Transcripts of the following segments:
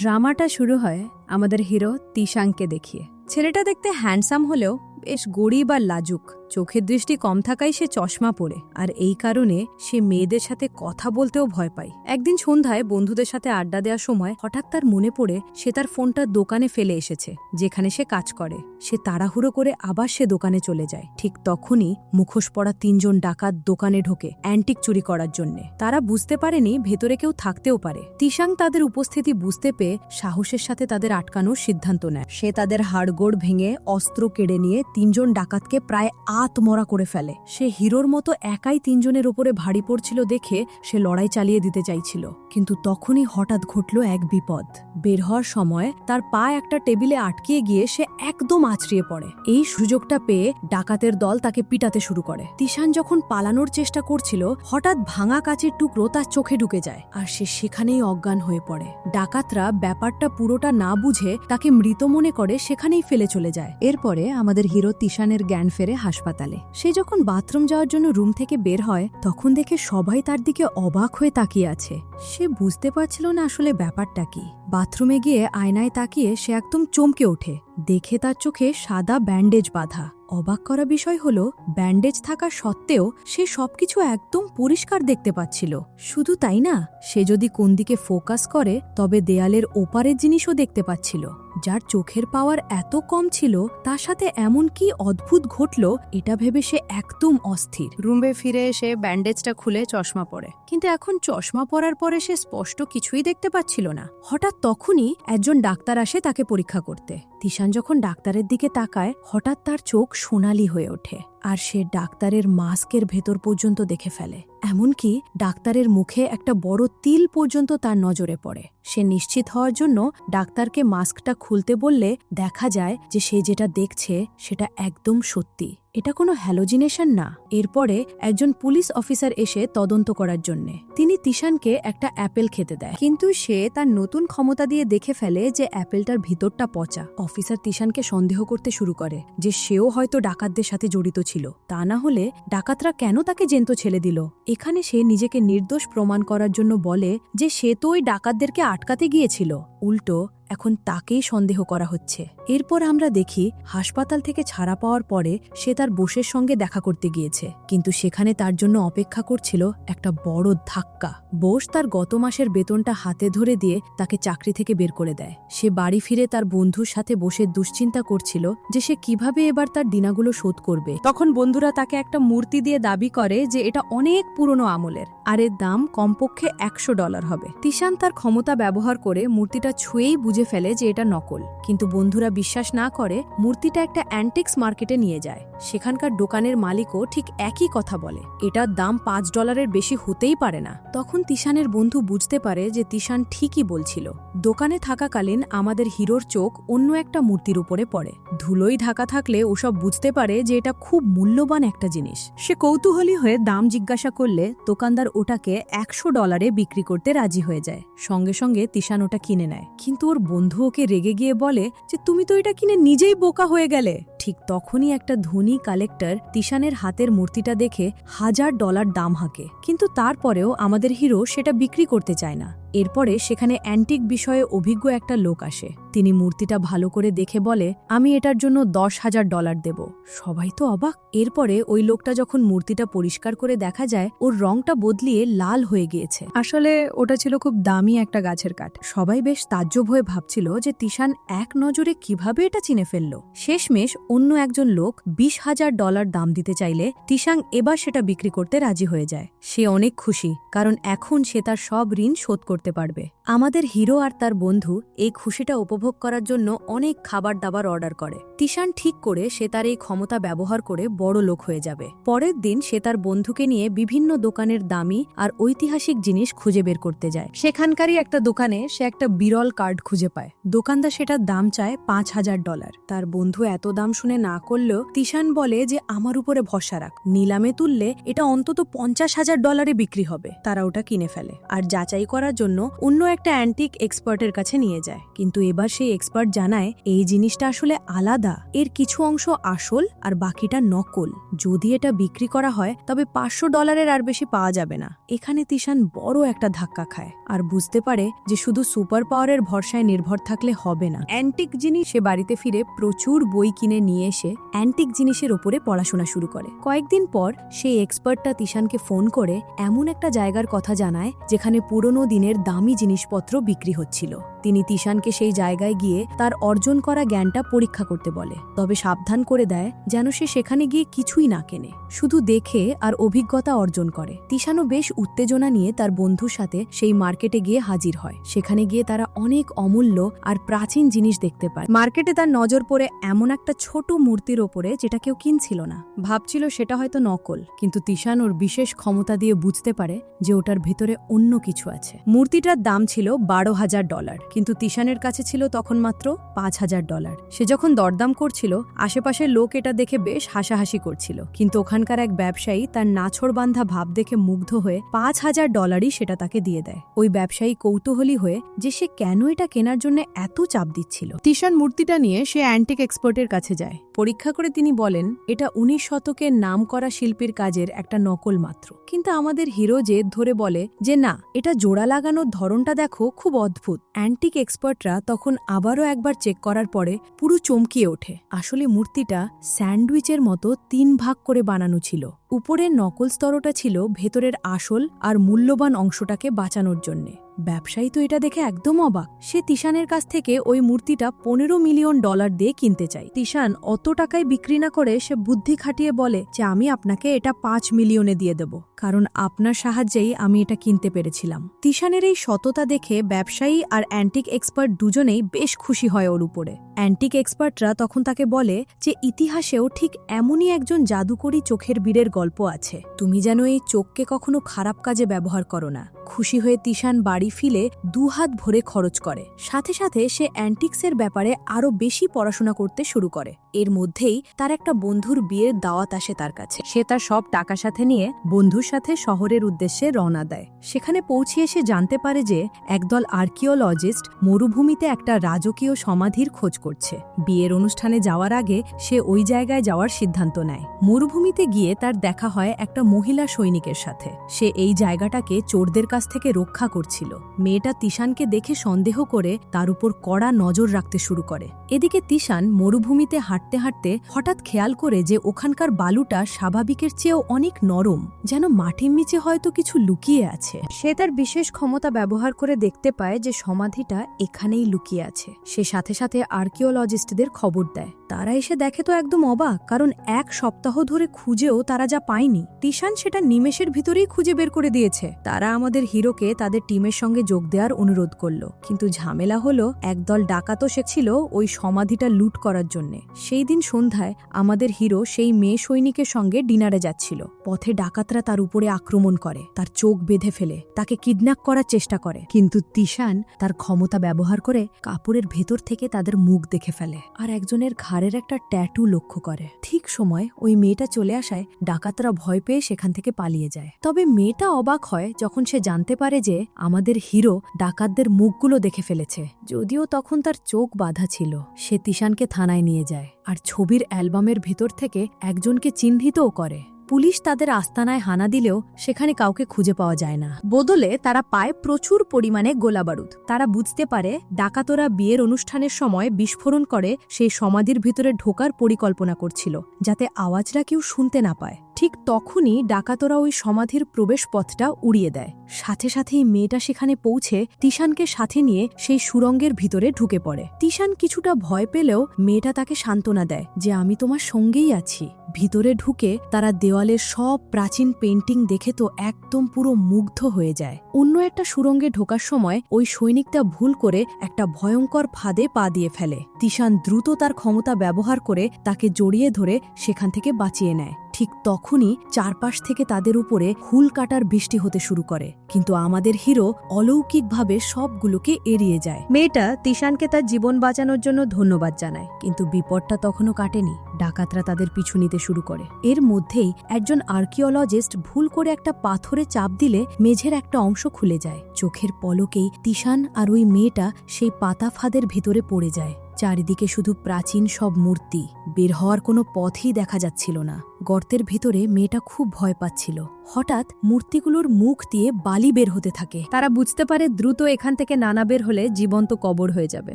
ড্রামাটা শুরু হয় আমাদের হিরো তিশাংকে দেখিয়ে। ছেলেটা দেখতে হ্যান্ডসাম হলেও বেশ গরিব আর লাজুক। চোখের দৃষ্টি কম থাকায় সে চশমা পরে, আর এই কারণে সে মেয়েদের সাথে কথা বলতেও ভয় পায়। একদিন সন্ধ্যায় বন্ধুদের সাথে আড্ডা দেওয়ার সময় হঠাৎ তার মনে পড়ে সে তার ফোনটা দোকানে ফেলে এসেছে, যেখানে সে কাজ করে। সে তাড়াহুড়ো করে আবার সে দোকানে চলে যায়। ঠিক তখনই মুখোশ পরা 3 জন ডাকাত দোকানে ঢোকে অ্যান্টিক চুরি করার জন্য। তারা বুঝতে পারেনি ভেতরে কেউ থাকতেও পারে। তিশাং তাদের উপস্থিতি বুঝতে পেয়ে সাহসের সাথে তাদের আটকানোর সিদ্ধান্ত নেয়। সে তাদের হাড়গোড় ভেঙে অস্ত্র কেড়ে নিয়ে 3 জন ডাকাতকে প্রায় আত্মরা করে ফেলে। সে হিরোর মতো একাই 3 জনের ওপরে ভারী পড়ছিল দেখে সে লড়াই চালিয়ে দিতে চাইছিল, কিন্তু তখনই হঠাৎ ঘটল এক বিপদ। বের হওয়ার সময় তার পা একটা টেবিলে আটকিয়ে গিয়ে সে একদম আছড়িয়ে পড়ে। এই সুযোগটা পেয়ে ডাকাতের দল তাকে পিটাতে শুরু করে। তিশান যখন পালানোর চেষ্টা করছিল, হঠাৎ ভাঙা কাচের টুকরো তার চোখে ঢুকে যায় আর সে সেখানেই অজ্ঞান হয়ে পড়ে। ডাকাতরা ব্যাপারটা পুরোটা না বুঝে তাকে মৃত মনে করে সেখানেই ফেলে চলে যায়। এরপরে আমাদের হিরো তিশানের জ্ঞান ফেরে হাসপাতালে। সে যখন বাথরুম যাওয়ার জন্য রুম থেকে বের হয়, তখন দেখে সবাই তার দিকে অবাক হয়ে তাকিয়ে আছে। সে বুঝতে পারছিল না আসলে ব্যাপারটা কি। বাথরুমে গিয়ে আয়নায় তাকিয়ে সে একদম চমকে ওঠে। দেখে তার চোখে সাদা ব্যান্ডেজ বাঁধা। অবাক করা বিষয় হলো, ব্যান্ডেজ থাকা সত্ত্বেও সে সবকিছু একদম পরিষ্কার দেখতে পাচ্ছিল। শুধু তাই না, সে যদি কোন দিকে ফোকাস করে তবে দেয়ালের ওপারের জিনিসও দেখতে পাচ্ছিল। যার চোখের পাওয়ার এত কম ছিল, তার সাথে এমন কি অদ্ভুত ঘটল এটা ভেবে সে একদম অস্থির। রুমে ফিরে এসে ব্যান্ডেজটা খুলে চশমা পরে, কিন্তু এখন চশমা পরার পরে সে স্পষ্ট কিছুই দেখতে পাচ্ছিল না। হঠাৎ তখনই একজন ডাক্তার আসে তাকে পরীক্ষা করতে। তিশান যখন ডাক্তারের দিকে তাকায়, হঠাৎ তার চোখ সোনালি হয়ে ওঠে আর সে ডাক্তারের মাস্কের ভেতর পর্যন্ত দেখে ফেলে। এমনকি ডাক্তারের মুখে একটা বড় তিল পর্যন্ত তার নজরে পড়ে। সে নিশ্চিত হওয়ার জন্য ডাক্তারকে মাস্কটা খুলতে বললে দেখা যায় যে সে যেটা দেখছে সেটা একদম সত্যি। এটা কোনো হ্যালোজিনেশন না। এরপরে একজন পুলিশ অফিসার এসে তদন্ত করার জন্য তিনি তিশানকে একটা অ্যাপেল খেতে দেয়, কিন্তু সে তার নতুন ক্ষমতা দিয়ে দেখে ফেলে যে অ্যাপেলটার ভিতরটা পচা। অফিসার তিশানকে সন্দেহ করতে শুরু করে যে সেও হয়তো ডাকাতদের সাথে জড়িত ছিল, তা না হলে ডাকাতরা কেন তাকে জ্যান্ত ছেড়ে দিল। এখানে সে নিজেকে নির্দোষ প্রমাণ করার জন্য বলে যে সে তো ওই ডাকাতদেরকে আটকাতে গিয়েছিল। উল্টো এখন তাকেই সন্দেহ করা হচ্ছে। এরপর আমরা দেখি হাসপাতাল থেকে ছাড়া পাওয়ার পরে সে তার বসের সঙ্গে দেখা করতে গিয়েছে, কিন্তু সেখানে তার জন্য অপেক্ষা করছিল একটা বড় ধাক্কা। বোস তার গত মাসের বেতনটা হাতে ধরে দিয়ে তাকে চাকরি থেকে বের করে দেয়। সে বাড়ি ফিরে তার বন্ধুর সাথে বসে দুশ্চিন্তা করছিল যে সে কিভাবে এবার তার দিনাগুলো শোধ করবে। তখন বন্ধুরা তাকে একটা মূর্তি দিয়ে দাবি করে যে এটা অনেক পুরনো আমলের আর এর দাম কমপক্ষে $100 হবে। তিশান তার ক্ষমতা ব্যবহার করে মূর্তিটা ছুঁয়েই বুঝে ফেলে যে এটা নকল, কিন্তু বন্ধুরা বিশ্বাস না করে মূর্তিটা একটা অ্যান্টিক্স মার্কেটে নিয়ে যায়। সেখানকার দোকানের মালিকও ঠিক একই কথা বলে, এটার দাম $5 বেশি হতেই পারে না। তখন তিশানের বন্ধু বুঝতে পারে যে তিশান ঠিকই বলছিল। দোকানে থাকাকালীন আমাদের হিরোর চোখ অন্য একটা মূর্তির উপরে পড়ে। ধুলোই ঢাকা থাকলে ওসব বুঝতে পারে যে এটা খুব মূল্যবান একটা জিনিস। সে কৌতূহলী হয়ে দাম জিজ্ঞাসা করলে দোকানদার ওটাকে $100 বিক্রি করতে রাজি হয়ে যায়। সঙ্গে সঙ্গে তিশান ওটা কিনে নেয়, কিন্তু ওর বন্ধু ওকে রেগে গিয়ে বলে যে তুমি তো এটা কিনে নিজেই বোকা হয়ে গেলে। ঠিক তখনই একটা ধনী কালেক্টর তিশানের হাতের মূর্তিটা দেখে $1000 দাম হাঁকে, কিন্তু তারপরেও আমাদের হিরো সেটা বিক্রি করতে চায় না। এরপরে সেখানে অ্যান্টিক বিষয়ে অভিজ্ঞ একটা লোক আসে। তিনি মূর্তিটা ভালো করে দেখে বলে, আমি এটার জন্য $10,000 দেব। সবাই তো অবাক। এরপরে ওই লোকটা যখন মূর্তিটা পরিষ্কার করে দেখা যায় ওর রংটা বদলিয়ে লাল হয়ে গিয়েছে। আসলে ওটা ছিল খুব দামি একটা গাছের কাঠ। সবাই বেশ তাজ্জব হয়ে ভাবছিল যে তিশান এক নজরে কিভাবে এটা চিনে ফেলল। শেষমেশ অন্য একজন লোক $20,000 দাম দিতে চাইলে তিশাং এবার সেটা বিক্রি করতে রাজি হয়ে যায়। সে অনেক খুশি, কারণ এখন সে তার সব ঋণ শোধ করতে পারবে। আমাদের হিরো আর তার বন্ধু এই খুশিটা উপভোগ করার জন্য অনেক খাবার দাবার অর্ডার করে। তিশান ঠিক করে সে তার এই ক্ষমতা ব্যবহার করে বড় লোক হয়ে যাবে। পরের দিন সে তার বন্ধুকে নিয়ে বিভিন্ন দোকানের দামি আর ঐতিহাসিক জিনিস খুঁজে বের করতে যায়। সেখানকারই একটা দোকানে সে একটা বিরল কার্ড খুঁজে পায়। দোকানদার সেটার দাম চায় $5,000। তার বন্ধু এত দাম শুনে না করলেও তিশান বলে যে আমার উপরে ভরসা রাখ, নিলামে তুললে এটা অন্তত $50,000 বিক্রি হবে। তারা ওটা কিনে ফেলে আর যাচাই করার জন্য অন্য একটা অ্যান্টিক এক্সপার্টের কাছে নিয়ে যায়। কিন্তু এবার সেই এক্সপার্ট জানায় এই জিনিসটা আসলে আলাদা মোড়া। এর কিছু অংশ আসল আর বাকিটা নকল। যদি এটা বিক্রি করা হয় তবে $500 আর বেশি পাওয়া যাবে না। এখানে তিশান বড় একটা ধাক্কা খায় আর বুঝতে পারে যে শুধু সুপার পাওয়ারের ভরসায় নির্ভর থাকলে হবে না। অ্যান্টিক জিনিস সে বাড়িতে ফিরে প্রচুর বই কিনে নিয়ে এসে অ্যান্টিক জিনিসের ওপরে পড়াশোনা শুরু করে। কয়েকদিন পর সেই এক্সপার্টটা তিশানকে ফোন করে এমন একটা জায়গার কথা জানায় যেখানে পুরনো দিনের দামি জিনিসপত্র বিক্রি হচ্ছিল। তিনি তিশানকে সেই জায়গায় গিয়ে তার অর্জন করা জ্ঞানটা পরীক্ষা করতে বলে, তবে সাবধান করে দেয় যেন সে সেখানে গিয়ে কিছুই না কেনে, শুধু দেখে আর অভিজ্ঞতা অর্জন করে। তিশানও বেশ উত্তেজনা নিয়ে তার বন্ধুর সাথে সেই মার্কেটে গিয়ে হাজির হয়। সেখানে গিয়ে তারা অনেক অমূল্য আর প্রাচীন জিনিস দেখতে পায়। মার্কেটে তার নজর পড়ে এমন একটা ছোট মূর্তির ওপরে যেটা কেউ কিনছিল না। ভাবছিল সেটা হয়তো নকল, কিন্তু তিশান ওর বিশেষ ক্ষমতা দিয়ে বুঝতে পারে যে ওটার ভেতরে অন্য কিছু আছে। মূর্তিটার দাম ছিল $12,000, কিন্তু তিশানের কাছে ছিল তখন মাত্র $5,000। সে যখন দরদাম করছিল আশেপাশের লোক এটা দেখে বেশ হাসাহাসি করছিল, কিন্তু ওখানকার এক ব্যবসায়ী তার নাছোড়বান্ধা ভাব দেখে মুগ্ধ হয়ে $5,000 সেটা তাকে দিয়ে দেয়। ওই ব্যবসায়ী কৌতূহলী হয়ে যে সে কেন এটা কেনার জন্য এত চাপ দিচ্ছিল। তিশান মূর্তিটা নিয়ে সে অ্যান্টিক এক্সপার্টের কাছে যায়। পরীক্ষা করে তিনি বলেন এটা 19 শতকের নামকরা শিল্পীর কাজের একটা নকল মাত্র। কিন্তু আমাদের হিরো জেদ ধরে বলে যে না, এটা জোড়া লাগানোর ধরনটা দেখো, খুব অদ্ভুত। অ্যান্টিক এক্সপার্টরা তখন আবারও একবার চেক করার পরে পুরো চমকিয়ে ওঠে। আসলে মূর্তিটা স্যান্ডউইচের মতো 3 ভাগ করে বানানো ছিল। উপরের নকল স্তরটা ছিল ভেতরের আসল আর মূল্যবান অংশটাকে বাঁচানোর জন্যে। ব্যবসায়ী তো এটা দেখে একদম অবাক। সে তিশানের কাছ থেকে ওই মূর্তিটা $15 মিলিয়ন দিয়ে কিনতে চায়। তিশান অত টাকায় বিক্রি না করে সে বুদ্ধি খাটিয়ে বলে যে আমি আপনাকে এটা 5 মিলিয়নে দিয়ে দেব, কারণ আপনার সাহায্যেই আমি এটা কিনতে পেরেছিলাম। তিশানের এই সততা দেখে ব্যবসায়ী আর অ্যান্টিক এক্সপার্ট দুজনেই বেশ খুশি হয় ওর উপরে। অ্যান্টিক এক্সপার্টরা তখন তাকে বলে যে ইতিহাসেও ঠিক এমনই একজন জাদুকরী চোখের বীরের গল্প আছে, তুমি যেন এই চোখকে কখনো খারাপ কাজে ব্যবহার করো না। খুশি হয়ে তিশান বাড়ি ফিরে 2 হাত ভরে খরচ করে। সাথে সাথে সে অ্যান্টিক্সের ব্যাপারে আরো বেশি পড়াশোনা করতে শুরু করে। এর মধ্যেই তার একটা বন্ধুর বিয়ের দাওয়াত আসে তার কাছে। সে তার সব টাকা সাথে নিয়ে বন্ধুর সাথে শহরের উদ্দেশ্যে রওনা দেয়। সেখানে পৌঁছিয়ে সে জানতে পারে যে একদল আর্কিওলজিস্ট মরুভূমিতে একটা রাজকীয় সমাধির খোঁজ করছে। বিয়ের অনুষ্ঠানে যাওয়ার আগে সে ওই জায়গায় যাওয়ার সিদ্ধান্ত নেয়। মরুভূমিতে গিয়ে তার দেখা হয় একটা মহিলা সৈনিকের সাথে। সে এই জায়গাটাকে চোরদের কাছ থেকে রক্ষা করছিল। মেয়েটা তিশানকে দেখে সন্দেহ করে তার উপর কড়া নজর রাখতে শুরু করে। এদিকে তিশান মরুভূমিতে হাঁটতে হাঁটতে হঠাৎ খেয়াল করে যে ওখানকার বালুটা স্বাভাবিকের চেয়েও অনেক নরম, যেন মাটির নিচে হয়তো কিছু লুকিয়ে আছে। সে তার বিশেষ ক্ষমতা ব্যবহার করে দেখতে পায় যে সমাধিটা এখানেই লুকিয়ে আছে। সে সাথে সাথে আর্কিওলজিস্টদের খবর দেয়। তারা এসে দেখে তো একদম অবাক, কারণ 1 সপ্তাহ ধরে খুঁজেও তারা যা পায়নি, তিশান সেটা নিমেষের ভিতরেই খুঁজে বের করে দিয়েছে। তারা আমাদের হিরোকে তাদের টিমের সঙ্গে যোগ দেওয়ার অনুরোধ করল, কিন্তু ঝামেলা হলো একদল ডাকাতও ছিল ওই সমাধিটা লুট করার জন্য। সেই দিন সন্ধ্যায় আমাদের হিরো সেই মেয়ে সৈনিকের সঙ্গে ডিনারে যাচ্ছিল। পথে ডাকাতরা তার উপরে আক্রমণ করে, তার চোখ বেঁধে ফেলে, তাকে কিডন্যাপ করার চেষ্টা করে। কিন্তু তিশান তার ক্ষমতা ব্যবহার করে কাপড়ের ভেতর থেকে তাদের মুখ দেখে ফেলে আর একজনের ঘাড়ের একটা ট্যাটু লক্ষ্য করে। ঠিক সময় ওই মেয়েটা চলে আসায় ডাকাতরা ভয় পেয়ে সেখান থেকে পালিয়ে যায়। তবে মেয়েটা অবাক হয় যখন সে জানতে পারে যে আমাদের হিরো ডাকাতদের মুখগুলো দেখে ফেলেছে, যদিও তখন তার চোখ বাঁধা ছিল। সে তিশানকে থানায় নিয়ে যায় আর ছবির অ্যালবামের ভেতর থেকে একজনকে চিহ্নিতও করে। পুলিশ তাদের আস্তানায় হানা দিলেও সেখানে কাউকে খুঁজে পাওয়া যায় না। বদলে তারা পায় প্রচুর পরিমাণে গোলাবারুদ। তারা বুঝতে পারে ডাকাতরা বিয়ের অনুষ্ঠানের সময় বিস্ফোরণ করে সেই সমাধির ভিতরে ঢোকার পরিকল্পনা করছিল, যাতে আওয়াজটা কেউ শুনতে না পায়। ঠিক তখনই ডাকাতরা ওই সমাধির প্রবেশ পথটা উড়িয়ে দেয়। সাথে সাথেই মেয়েটা সেখানে পৌঁছে তিশানকে সাথে নিয়ে সেই সুড়ঙ্গের ভিতরে ঢুকে পড়ে। তিশান কিছুটা ভয় পেলেও মেয়েটা তাকে সান্ত্বনা দেয় যে আমি তোমার সঙ্গেই আছি। ভিতরে ঢুকে তারা দেওয়ালের সব প্রাচীন পেন্টিং দেখে তো একদম পুরো মুগ্ধ হয়ে যায়। অন্য একটা সুড়ঙ্গে ঢোকার সময় ওই সৈনিকটা ভুল করে একটা ভয়ঙ্কর ফাঁদে পা দিয়ে ফেলে। তিশান দ্রুত তার ক্ষমতা ব্যবহার করে তাকে জড়িয়ে ধরে সেখান থেকে বাঁচিয়ে নেয়। ঠিক তখনই চারপাশ থেকে তাদের উপরে হুল কাটার বৃষ্টি হতে শুরু করে, কিন্তু আমাদের হিরো অলৌকিকভাবে সবগুলোকে এড়িয়ে যায়। মেয়েটা তিশানকে তার জীবন বাঁচানোর জন্য ধন্যবাদ জানায়, কিন্তু বিপদটা তখনও কাটেনি। ডাকাতরা তাদের পিছু নিতে শুরু করে। এর মধ্যেই একজন আর্কিওলজিস্ট ভুল করে একটা পাথরে চাপ দিলে মেঝের একটা অংশ খুলে যায়। চোখের পলকেই তিশান আর ওই মেয়েটা সেই পাতা ফাঁদের ভিতরে পড়ে যায়, চারিদিকে শুধু প্রাচীন সব মূর্তি, বের হওয়ার কোনো পথই দেখা যাচ্ছিল না। গর্তের ভিতরে মেয়েটা খুব ভয় পাচ্ছিল। হঠাৎ মূর্তিগুলোর মুখ দিয়ে বালি বের হতে থাকে। তারা বুঝতে পারে দ্রুত এখান থেকে নানা বের হলে জীবন্ত কবর হয়ে যাবে।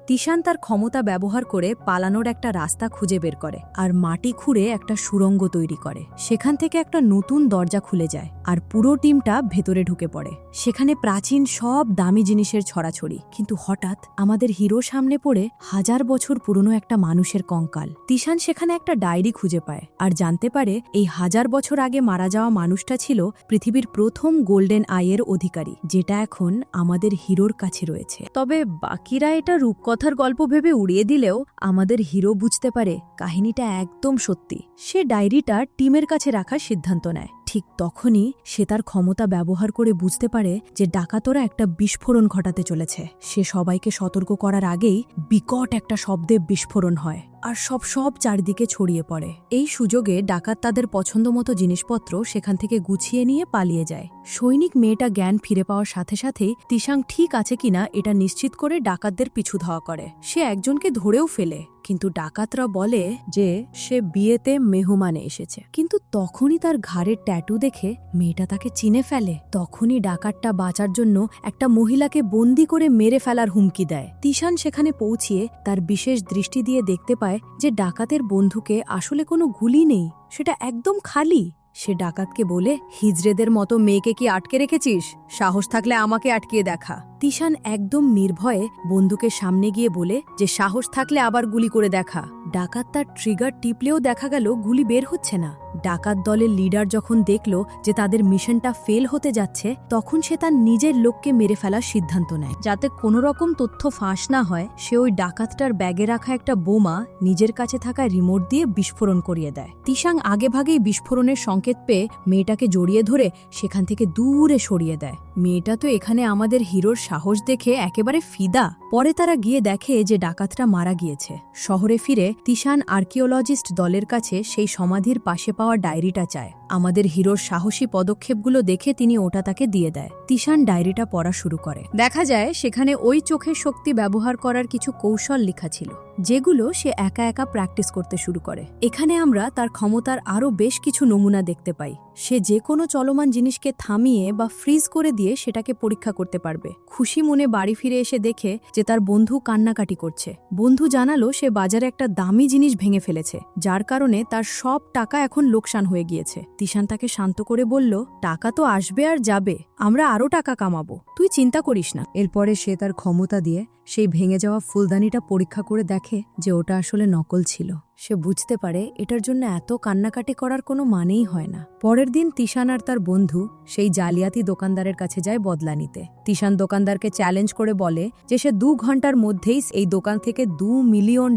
তিশান তার ক্ষমতা ব্যবহার করে পালানোর একটা রাস্তা খুঁজে বের করে আর মাটি খুঁড়ে একটা সুড়ঙ্গ তৈরি করে। সেখান থেকে একটা নতুন দরজা খুলে যায় আর পুরো টিমটা ভেতরে ঢুকে পড়ে। সেখানে প্রাচীন সব দামি জিনিসের ছড়াছড়ি, কিন্তু হঠাৎ আমাদের হিরো সামনে পড়ে 1000 বছর পুরনো একটা মানুষের কঙ্কাল। তিশান সেখানে একটা ডায়েরি খুঁজে পায় আর জানতে পারে এই 1000 বছর আগে মারা যাওয়া মানুষটা ছিল পৃথিবীর প্রথম গোল্ডেন আইয়ের অধিকারী, যেটা এখন আমাদের হিরোর কাছে রয়েছে। তবে বাকিরা এটা রূপকথার গল্প ভেবে উড়িয়ে দিলেও আমাদের হিরো বুঝতে পারে কাহিনীটা একদম সত্যি। সে ডায়েরিটা টিমের কাছে রাখার সিদ্ধান্ত নেয়। ঠিক তখনই সে তার ক্ষমতা ব্যবহার করে বুঝতে পারে যে ডাকাতরা একটা বিস্ফোরণ ঘটাতে চলেছে। সে সবাইকে সতর্ক করার আগেই বিকট একটা শব্দে বিস্ফোরণ হয় আর সব চারদিকে ছড়িয়ে পড়ে। এই সুযোগে ডাকাত তাদের পছন্দমতো জিনিসপত্র সেখান থেকে গুছিয়ে নিয়ে পালিয়ে যায়। সৈনিক মেয়েটা জ্ঞান ফিরে পাওয়ার সাথে সাথেই তিশাং ঠিক আছে কিনা এটা নিশ্চিত করে ডাকাতদের পিছু ধাওয়া করে। সে একজনকে ধরেও ফেলে, কিন্তু ডাকাতরা বলে যে সে বিয়েতে মেহমানে এসেছে। কিন্তু তখনই তার ঘাড়ের ট্যাটু দেখে মেয়েটা তাকে চিনে ফেলে। তখনই ডাকাতটা বাঁচার জন্য একটা মহিলাকে বন্দি করে মেরে ফেলার হুমকি দেয়। তিশান সেখানে পৌঁছিয়ে তার বিশেষ দৃষ্টি দিয়ে দেখতে পায় যে ডাকাতের বন্ধুকে আসলে কোনো গুলি নেই, সেটা একদম খালি। সে ডাকাতকে বলে, হিজড়েদের মতো মেয়েকে কি আটকে রেখেছিস? সাহস থাকলে আমাকে আটকিয়ে দেখা। তিশান একদম নির্ভয়ে বন্দুকের সামনে গিয়ে বলে যে সাহস থাকলে আবার গুলি করে দেখা। ডাকাত তার ট্রিগার টিপলেও দেখা গেল গুলি বের হচ্ছে না। ডাকাত দলের লিডার যখন দেখল যে তাদের মিশনটা ফেল হতে যাচ্ছে, তখন সে তার নিজের লোককে মেরে ফেলার সিদ্ধান্ত নেয়। যাতে কোনো রকম তথ্য ফাঁস না হয়, সে ওই ডাকাতটার ব্যাগে রাখা একটা বোমা নিজের কাছে থাকা রিমোট দিয়ে বিস্ফোরণ করিয়ে দেয়। তিশাং আগেভাগেই বিস্ফোরণের সংকেত পেয়ে মেয়েটাকে জড়িয়ে ধরে সেখান থেকে দূরে সরিয়ে দেয়। মেয়েটা তো এখানে আমাদের হিরোর সাহস দেখে একেবারে ফিদা। পরে তারা গিয়ে দেখে যে ডাকাতটা মারা গিয়েছে। শহরে ফিরে তিশান আর্কিওলজিস্ট দলের কাছে সেই সমাধির পাশে পাওয়া ডায়েরিটা চায়। আমাদের হিরোর সাহসী পদক্ষেপগুলো দেখে তিনি ওটা তাকে দিয়ে দেয়। তিশান ডায়েরিটা পড়া শুরু করে। দেখা যায় সেখানে ওই চোখের শক্তি ব্যবহার করার কিছু কৌশল লেখা ছিল, যেগুলো সে একা একা প্র্যাকটিস করতে শুরু করে। এখানে আমরা তার ক্ষমতার আরও বেশ কিছু নমুনা দেখতে পাই। সে যে কোনো চলমান জিনিসকে থামিয়ে বা ফ্রিজ করে দিয়ে সেটাকে পরীক্ষা করতে পারবে। খুশি মনে বাড়ি ফিরে এসে দেখে যে তার বন্ধু কান্নাকাটি করছে। বন্ধু জানালো সে বাজারে একটা দামি জিনিস ভেঙে ফেলেছে, যার কারণে তার সব টাকা এখন লোকসান হয়ে গিয়েছে। তিশান তাকে শান্ত করে বলল, টাকা তো আসবে আর যাবে, আমরা আরও টাকা কামাবো, তুই চিন্তা করিস না। এরপরে সে তার ক্ষমতা দিয়ে সেই ভেঙে যাওয়া ফুলদানিটা পরীক্ষা করে দেখে যে ওটা আসলে নকল ছিল। সে বুঝতে পারে এটার জন্য এত কান্নাকাটি করার কোনো মানেই হয় না। পরের দিন তিশান আর তার বন্ধু সেই জালিয়াতি দোকানদারের কাছে যায় বদলা নিতে। তিশান দোকানদারকে চ্যালেঞ্জ করে বলে যে সে 2 ঘন্টার মধ্যেই এই দোকান থেকে $2 মিলিয়ন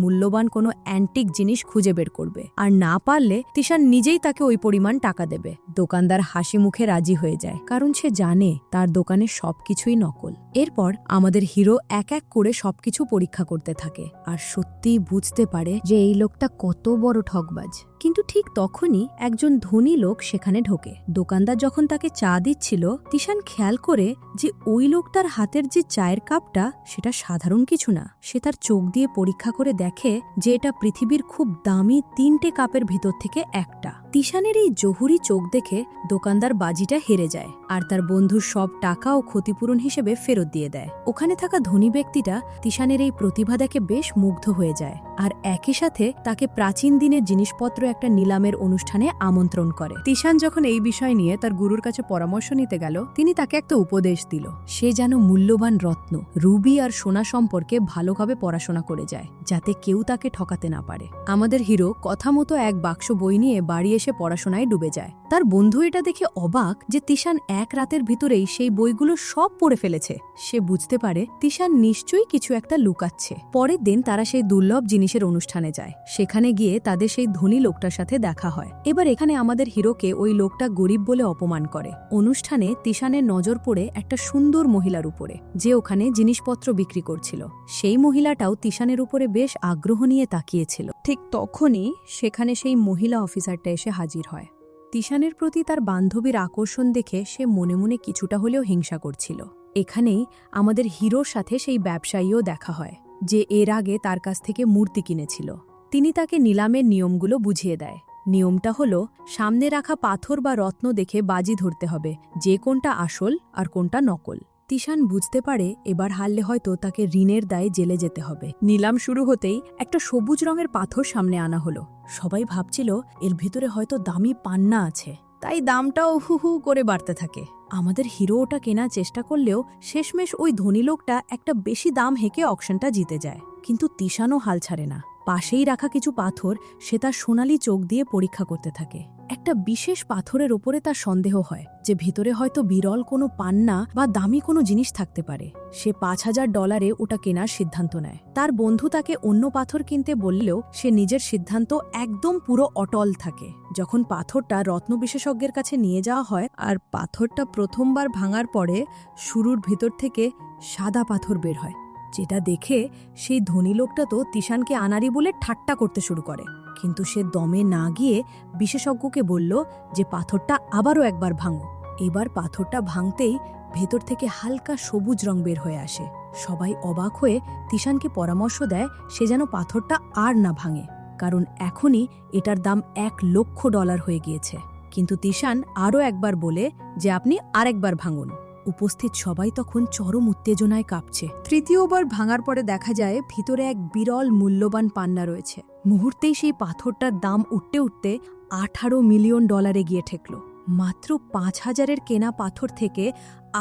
মূল্যবান কোনো অ্যান্টিক জিনিস খুঁজে বের করবে, আর না পারলে তিশান নিজেই তাকে ওই পরিমাণ টাকা দেবে। দোকানদার হাসি মুখে রাজি হয়ে যায়, কারণ সে জানে তার দোকানে সবকিছুই নকল। এরপর আমাদের হিরো এক এক করে সবকিছু পরীক্ষা করতে থাকে আর সত্যিই বুঝতে পারে যে এই লোকটা কত বড় ঠকবাজ। কিন্তু ঠিক তখনই একজন ধনী লোক সেখানে ঢোকে। দোকানদার যখন তাকে চা দিচ্ছিল, তিশান খেয়াল করে যে ওই লোকটার হাতের যে চায়ের কাপটা সেটা সাধারণ কিছু না। সে তার চোখ দিয়ে পরীক্ষা করে দেখে যে এটা পৃথিবীর খুব দামি 3টে কাপের ভিতর থেকে একটা। তিশানের এই জহুরি চোখ দেখে দোকানদার বাজিটা হেরে যায় আর তার বন্ধুর সব টাকা ও ক্ষতিপূরণ হিসেবে ফেরত দিয়ে দেয়। ওখানে থাকা ধনী ব্যক্তিটা তিশানের এই প্রতিভা দেখে বেশ মুগ্ধ হয়ে যায় আর একই সাথে তাকে প্রাচীন দিনের জিনিসপত্র একটা নিলামের অনুষ্ঠানে আমন্ত্রণ করে। তিশান যখন এই বিষয় নিয়ে তার গুরুর কাছে পরামর্শ নিতে গেল, তিনি তাকে একটা উপদেশ দিল। সে যেন মূল্যবান রত্ন, রুবি আর সোনা সম্পর্কে ভালোভাবে পড়াশোনা করে যায়, যাতে কেউ তাকে ঠকাতে না পারে। আমাদের হিরো কথা মতো এক বাক্স বই নিয়ে বাড়ি এসে পড়াশোনায় ডুবে যায়। তার বন্ধু এটা দেখে অবাক যে তিশান এক রাতের ভিতরেই সেই বইগুলো সব পড়ে ফেলেছে। সে বুঝতে পারে তিশান নিশ্চয়ই কিছু একটা লুকাচ্ছে। পরের দিন তারা সেই দুর্লভ জিনিসের অনুষ্ঠানে যায়। সেখানে গিয়ে তাদের সেই ধনী লোকটার সাথে দেখা হয়। এবার এখানে আমাদের হিরোকে ওই লোকটা গরিব বলে অপমান করে। অনুষ্ঠানে তিশানের নজর পড়ে একটা সুন্দর মহিলার উপরে, যে ওখানে জিনিসপত্র বিক্রি করছিল। সেই মহিলাটাও তিশানের উপরে বেশ আগ্রহ নিয়ে তাকিয়েছিল। ঠিক তখনই সেখানে সেই মহিলা অফিসারটা এসে হাজির হয়। তিশানের প্রতি তার বান্ধবীর আকর্ষণ দেখে সে মনে মনে কিছুটা হলেও হিংসা করছিল। এখানেই আমাদের হিরোর সাথে সেই ব্যবসায়ীও দেখা হয়। যে এর আগে তার কাছ থেকে মূর্তি কিনেছিল। তিনি তাকে নিলামের নিয়মগুলো বুঝিয়ে দেয়। নিয়মটা হলো সামনে রাখা পাথর বা রত্ন দেখে বাজি ধরতে হবে যে কোনটা আসল আর কোনটা নকল। তিশান বুঝতে পারে এবার হারলে হয়তো তাকে ঋণের দায়ে জেলে যেতে হবে। নিলাম শুরু হতেই একটা সবুজ রঙের পাথর সামনে আনা হলো। সবাই ভাবছিল এর ভিতরে হয়তো দামি পান্না আছে, তাই দামটাও হু হু করে বাড়তে থাকে। আমাদের হিরো ওটা কেনার চেষ্টা করলেও শেষমেশ ওই ধনী লোকটা একটা বেশি দাম হেঁকে অকশনটা জিতে যায়। কিন্তু তিশানও হাল ছাড়ে না। পাশেই রাখা কিছু পাথর সে তার সোনালি চোখ দিয়ে পরীক্ষা করতে থাকে। একটা বিশেষ পাথরের ওপরে তার সন্দেহ হয় যে ভিতরে হয়তো বিরল কোনো পান্না বা দামি কোনো জিনিস থাকতে পারে। সে $৫,০০০ ওটা কেনার সিদ্ধান্ত নেয়। তার বন্ধু তাকে অন্য পাথর কিনতে বললেও সে নিজের সিদ্ধান্ত একদম পুরো অটল থাকে। যখন পাথরটা রত্ন বিশেষজ্ঞের কাছে নিয়ে যাওয়া হয় আর পাথরটা প্রথমবার ভাঙার পরে শুরুর ভিতর থেকে সাদা পাথর বের হয়, যেটা দেখে সেই ধনী লোকটা তো তিশানকে আনারি বলে ঠাট্টা করতে শুরু করে। কিন্তু সে দমে না গিয়ে বিশেষজ্ঞকে বলল যে পাথরটা আবারও একবার ভাঙো। এবার পাথরটা ভাঙতেই ভেতর থেকে হালকা সবুজ রং বের হয়ে আসে। সবাই অবাক হয়ে তিশানকে পরামর্শ দেয় সে যেন পাথরটা আর না ভাঙে, কারণ এখনই এটার দাম $1,00,000 হয়ে গিয়েছে। কিন্তু তিশান আরও একবার বলে যে আপনি আরেকবার ভাঙুন। উপস্থিত সবাই তখন চরম উত্তেজনায় কাঁপছে। তৃতীয়বার ভাঙার পরে দেখা যায় ভিতরে এক বিরল মূল্যবান পান্না রয়েছে। মুহূর্তেই সেই পাথরটার দাম উঠতে উঠতে $18 মিলিয়ন গিয়ে ঠেকল। মাত্র ৫,০০০-এর কেনা পাথর থেকে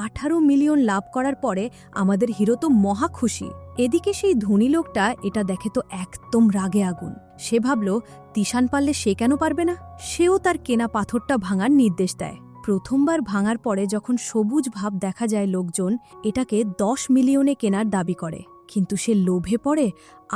18 মিলিয়ন লাভ করার পরে আমাদের হিরো তো মহা খুশি। এদিকে সেই ধনী লোকটা এটা দেখে তো একদম রাগে আগুন। সে ভাবল তিশান পারলে সে কেন পারবে না। সেও তার কেনা পাথরটা ভাঙার নির্দেশ দেয়। প্রথমবার ভাঙার পরে যখন সবুজ ভাব দেখা যায়, লোকজন এটাকে 10 মিলিয়নে কেনার দাবি করে। কিন্তু সে লোভে পড়ে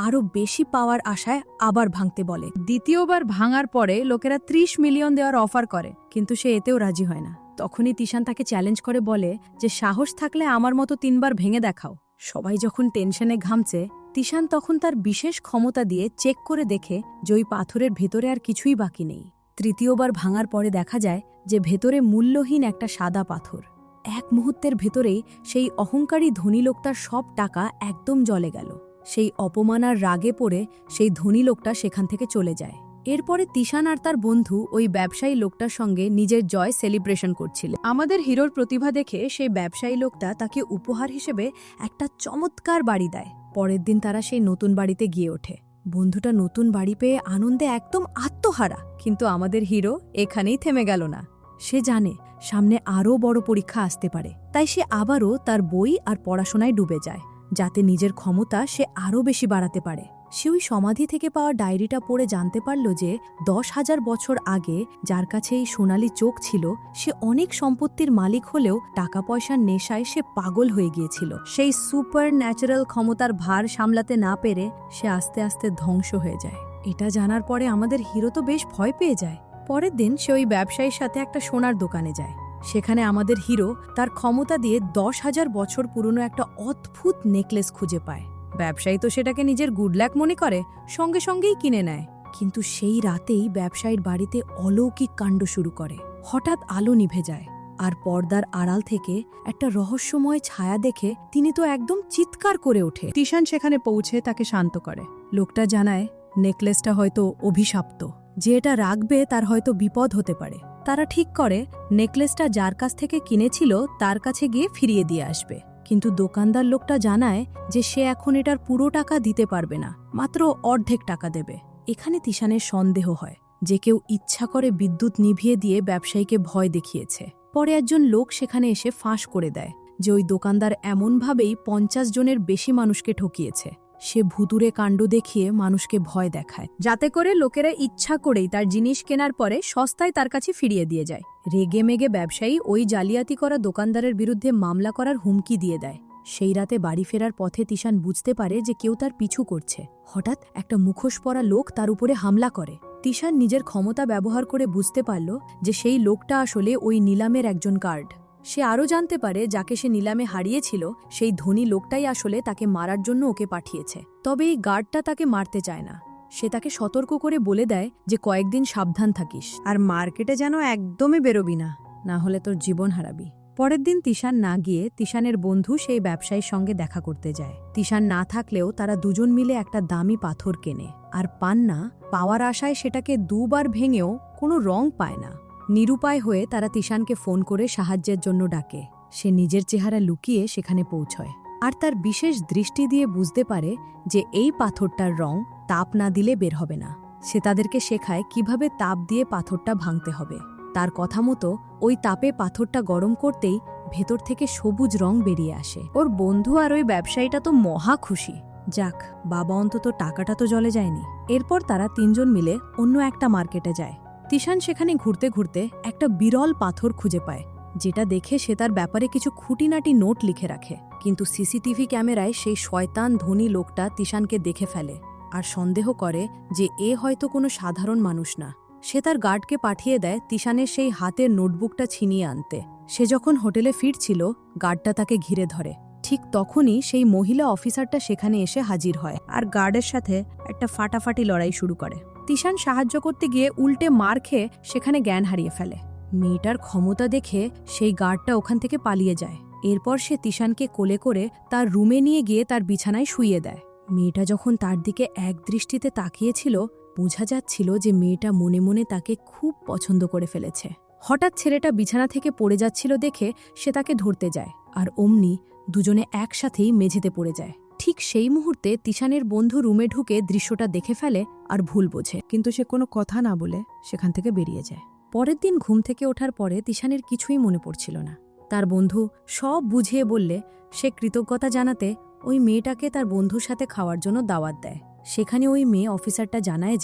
আরও বেশি পাওয়ার আশায় আবার ভাঙতে বলে। দ্বিতীয়বার ভাঙার পরে লোকেরা 30 মিলিয়ন দেওয়ার অফার করে, কিন্তু সে এতেও রাজি হয় না। তখনই তিশান তাকে চ্যালেঞ্জ করে বলে যে সাহস থাকলে আমার মতো 3 বার ভেঙে দেখাও। সবাই যখন টেনশনে ঘামছে, তিশান তখন তার বিশেষ ক্ষমতা দিয়ে চেক করে দেখে যে ওই পাথরের ভেতরে আর কিছুই বাকি নেই। তৃতীয়বার ভাঙার পরে দেখা যায় যে ভেতরে মূল্যহীন একটা সাদা পাথর। এক মুহূর্তের ভেতরেই সেই অহংকারী ধনী লোকটার সব টাকা একদম জলে গেল। সেই অপমানার রাগে পড়ে সেই ধনী লোকটা সেখান থেকে চলে যায়। এরপরে তিশান আর তার বন্ধু ওই ব্যবসায়ী লোকটার সঙ্গে নিজের জয় সেলিব্রেশন করছিল। আমাদের হিরোর প্রতিভা দেখে সেই ব্যবসায়ী লোকটা তাকে উপহার হিসেবে একটা চমৎকার বাড়ি দেয়। পরের দিন তারা সেই নতুন বাড়িতে গিয়ে ওঠে। বন্ধুটা নতুন বাড়ি পেয়ে আনন্দে একদম আত্মহারা। কিন্তু আমাদের হিরো এখানেই থেমে গেল না। সে জানে সামনে আরও বড় পরীক্ষা আসতে পারে, তাই সে আবারও তার বই আর পড়াশোনায় ডুবে যায়, যাতে নিজের ক্ষমতা সে আরও বেশি বাড়াতে পারে। সে ওই সমাধি থেকে পাওয়া ডায়েরিটা পড়ে জানতে পারল যে 10,000 বছর আগে যার কাছে এই সোনালি চোখ ছিল সে অনেক সম্পত্তির মালিক হলেও টাকা পয়সার নেশায় সে পাগল হয়ে গিয়েছিল। সেই সুপার ন্যাচারাল ক্ষমতার ভার সামলাতে না পেরে সে আস্তে আস্তে ধ্বংস হয়ে যায়। এটা জানার পরে আমাদের হিরো তো বেশ ভয় পেয়ে যায়। পরের দিন সে ওই ব্যবসায়ীর সাথে একটা সোনার দোকানে যায়। সেখানে আমাদের হিরো তার ক্ষমতা দিয়ে 10,000 বছর পুরনো একটা অদ্ভুত নেকলেস খুঁজে পায়। ব্যবসায়ী তো সেটাকে নিজের গুড লাক মনে করে সঙ্গে সঙ্গেই কিনে নেয়। কিন্তু সেই রাতেই ব্যবসায়ীর বাড়িতে অলৌকিক কাণ্ড শুরু করে। হঠাৎ আলো নিভে যায় আর পর্দার আড়াল থেকে একটা রহস্যময় ছায়া দেখে তিনি তো একদম চিৎকার করে ওঠে। তিশান সেখানে পৌঁছে তাকে শান্ত করে। লোকটা জানায় নেকলেসটা হয়তো অভিশাপ্ত, যে এটা রাখবে তার হয়তো বিপদ হতে পারে। তারা ঠিক করে নেকলেসটা যার কাছ থেকে কিনেছিল তার কাছে গিয়ে ফিরিয়ে দিয়ে আসবে। কিন্তু দোকানদার লোকটা জানায় যে সে এখন এটার পুরো টাকা দিতে পারবে না, মাত্র অর্ধেক টাকা দেবে। এখানে তিশানের সন্দেহ হয় যে কেউ ইচ্ছা করে বিদ্যুৎ নিভিয়ে দিয়ে ব্যবসায়ীকে ভয় দেখিয়েছে। পরে একজন লোক সেখানে এসে ফাঁস করে দেয় যে ওই দোকানদার এমনভাবেই 50 জনের বেশি মানুষকে ঠকিয়েছে। সে ভুতুরে কাণ্ড দেখিয়ে মানুষকে ভয় দেখায়, যাতে করে লোকেরা ইচ্ছা করেই তার জিনিস কেনার পরে সস্তায় তার কাছে ফিরিয়ে দিয়ে যায়। রেগে মেগে ব্যবসায়ী ওই জালিয়াতি করা দোকানদারের বিরুদ্ধে মামলা করার হুমকি দিয়ে দেয়। সেই রাতে বাড়ি ফেরার পথে তিশান বুঝতে পারে যে কেউ তার পিছু করছে। হঠাৎ একটা মুখোশ পরা লোক তার উপরে হামলা করে। তিশান নিজের ক্ষমতা ব্যবহার করে বুঝতে পারল যে সেই লোকটা আসলে ওই নিলামের একজন গার্ড। সে আরও জানতে পারে যাকে সে নিলামে হারিয়েছিল সেই ধনী লোকটাই আসলে তাকে মারার জন্য ওকে পাঠিয়েছে। তবে এই গার্ডটা তাকে মারতে চায় না। সে তাকে সতর্ক করে বলে দেয় যে কয়েকদিন সাবধান থাকিস আর মার্কেটে যেন একদমই বেরোবি না, না হলে তোর জীবন হারাবি। পরের দিন তিশান না গিয়ে তিশানের বন্ধু সেই ব্যবসায়ীর সঙ্গে দেখা করতে যায়। তিশান না থাকলেও তারা দুজন মিলে একটা দামি পাথর কেনে, আর পান্না পাওয়ার আশায় সেটাকে দুবার ভেঙেও কোনো রং পায় না। নিরুপায় হয়ে তারা তিশানকে ফোন করে সাহায্যের জন্য ডাকে। সে নিজের চেহারা লুকিয়ে সেখানে পৌঁছয়, আর তার বিশেষ দৃষ্টি দিয়ে বুঝতে পারে যে এই পাথরটার রং তাপ না দিলে বের হবে না। সে তাদেরকে শেখায় কিভাবে তাপ দিয়ে পাথরটা ভাঙতে হবে। তার কথা মতো ওই তাপে পাথরটা গরম করতেই ভেতর থেকে সবুজ রং বেরিয়ে আসে। ওর বন্ধু আর ওই ব্যবসায়ীটা তো মহা খুশি। যাক, বাবা অন্তত টাকাটা তো জলে যায়নি। এরপর তারা তিনজন মিলে অন্য একটা মার্কেটে যায়। তিশান সেখানে ঘুরতে ঘুরতে একটা বিরল পাথর খুঁজে পায়, যেটা দেখে সে তার ব্যাপারে কিছু খুঁটিনাটি নোট লিখে রাখে। কিন্তু সিসিটিভি ক্যামেরায় সেই শয়তান ধনী লোকটা তিশানকে দেখে ফেলে আর সন্দেহ করে যে এ হয়তো কোনো সাধারণ মানুষ না। সে তার গার্ডকে পাঠিয়ে দেয় তিশানের সেই হাতের নোটবুকটা ছিনিয়ে আনতে। সে যখন হোটেলে ফিরছিল, গার্ডটা তাকে ঘিরে ধরে। ঠিক তখনই সেই মহিলা অফিসারটা সেখানে এসে হাজির হয় আর গার্ডের সাথে একটা ফাটাফাটি লড়াই শুরু করে। তিশান সাহায্য করতে গিয়ে উল্টে মার খেয়ে সেখানে জ্ঞান হারিয়ে ফেলে। মেয়েটার ক্ষমতা দেখে সেই গার্ডটা ওখান থেকে পালিয়ে যায়। এরপর সে তিশানকে কোলে করে তার রুমে নিয়ে গিয়ে তার বিছানায় শুইয়ে দেয়। মেয়েটা যখন তার দিকে এক দৃষ্টিতে তাকিয়েছিল, বোঝা যাচ্ছিল যে মেয়েটা মনে মনে তাকে খুব পছন্দ করে ফেলেছে। হঠাৎ ছেলেটা বিছানা থেকে পড়ে যাচ্ছিল দেখে সে তাকে ধরতে যায়, আর অমনি দুজনে একসাথেই মেঝেতে পড়ে যায়। ঠিক সেই মুহূর্তে তিশানের বন্ধু রুমে ঢুকে দৃশ্যটা দেখে ফেলে আর ভুল বোঝে, কিন্তু সে কোনো কথা না বলে সেখান থেকে বেরিয়ে যায়। পরের দিন ঘুম থেকে ওঠার পরে তিশানের কিছুই মনে পড়ছিল না। তার বন্ধু সব বুঝিয়ে বললে সে কৃতজ্ঞতা জানাতে ওই মেয়েটাকে তার বন্ধুর সাথে খাওয়ার জন্য দাওয়াত দেয়। সেখানে ওই মেয়ে অফিসারটা জানায়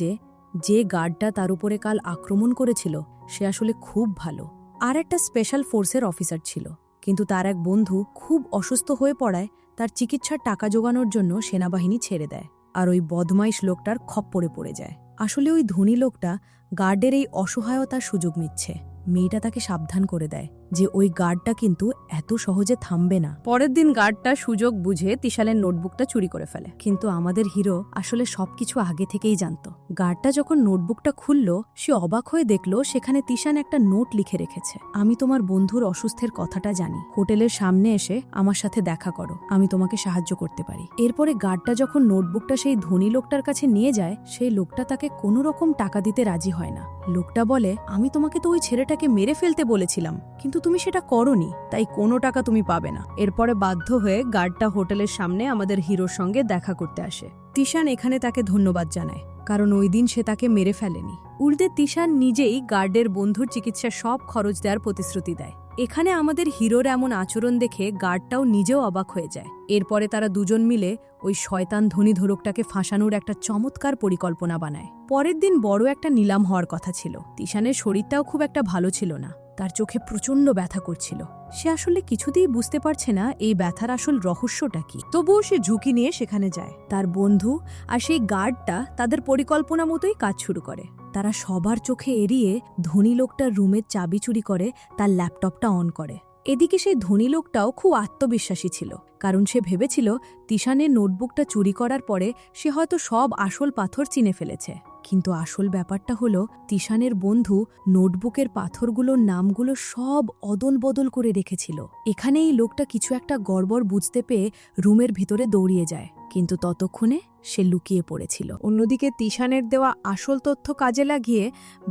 যে গার্ডটা তার উপরে কাল আক্রমণ করেছিল সে আসলে খুব ভালো, আর একটা স্পেশাল ফোর্সের অফিসার ছিল। কিন্তু তার এক বন্ধু খুব অসুস্থ হয়ে পড়ায় তার চিকিৎসার টাকা জোগানোর জন্য সেনাবাহিনী ছেড়ে দেয়, আর ওই বদমাইশ লোকটার খপ্পরে পড়ে যায়। আসলে ওই ধনী লোকটা গার্ডের এই অসহায়তার সুযোগ নিচ্ছে। মেয়েটা তাকে সাবধান করে দেয় যে ওই গার্ডটা কিন্তু এত সহজে থামবে না। পরের দিন গার্ডটা সুযোগ বুঝে তিশানের নোটবুকটা চুরি করে ফেলে, কিন্তু আমাদের হিরো আসলে সবকিছু আগে থেকেই জানত। গার্ডটা যখন নোটবুকটা খুলল, সে অবাক হয়ে দেখল সেখানে তিশান একটা নোট লিখে রেখেছে। আমি তোমার বন্ধুর অসুস্থের কথাটা জানি, হোটেলের সামনে এসে আমার সাথে দেখা করো, আমি তোমাকে সাহায্য করতে পারি। এরপরে গার্ডটা যখন নোটবুকটা সেই ধনী লোকটার কাছে নিয়ে যায়, সেই লোকটা তাকে কোনো রকম টাকা দিতে রাজি হয় না। লোকটা বলে, আমি তোমাকে তো ওই ছেলেটাকে মেরে ফেলতে বলেছিলাম, কিন্তু তুমি সেটা করনি, তাই কোনো টাকা তুমি পাবে না। এরপরে বাধ্য হয়ে গার্ডটা হোটেলের সামনে আমাদের হিরোর সঙ্গে দেখা করতে আসে। তিশান এখানে তাকে ধন্যবাদ জানায়, কারণ ওই দিন সে তাকে মেরে ফেলেনি। উল্টে তিশান নিজেই গার্ডের বন্ধুর চিকিৎসার সব খরচ দেওয়ার প্রতিশ্রুতি দেয়। এখানে আমাদের হিরোর এমন আচরণ দেখে গার্ডটাও নিজেও অবাক হয়ে যায়। এরপরে তারা দুজন মিলে ওই শয়তান ধনী ধরকটাকে ফাঁসানোর একটা চমৎকার পরিকল্পনা বানায়। পরের দিন বড় একটা নিলাম হওয়ার কথা ছিল। তিশানের শরীরটাও খুব একটা ভালো ছিল না, তার চোখে প্রচণ্ড ব্যথা করছিল। সে আসলে কিছুতেই বুঝতে পারছে না এই ব্যথার আসল রহস্যটা কি। তবুও সে ঝুঁকি নিয়ে সেখানে যায়। তার বন্ধু আর সেই গার্ডটা তাদের পরিকল্পনা মতোই কাজ শুরু করে। তারা সবার চোখে এড়িয়ে ধনী লোকটার রুমের চাবি চুরি করে তার ল্যাপটপটা অন করে। এদিকে সেই ধনী লোকটাও খুব আত্মবিশ্বাসী ছিল, কারণ সে ভেবেছিল তিশানের নোটবুকটা চুরি করার পরে সে হয়তো সব আসল পাথর চিনে ফেলেছে। কিন্তু আসল ব্যাপারটা হলো তিশানের বন্ধু নোটবুকের পাথরগুলোর নামগুলো সব অদল বদল করে রেখেছিল। এখানে এই লোকটা কিছু একটা গড়বড় বুঝতে পেয়ে রুমের ভিতরে দৌড়িয়ে যায়, কিন্তু ততক্ষণে সে লুকিয়ে পড়েছিল। অন্যদিকে তিশানের দেওয়া আসল তথ্য কাজে লাগিয়ে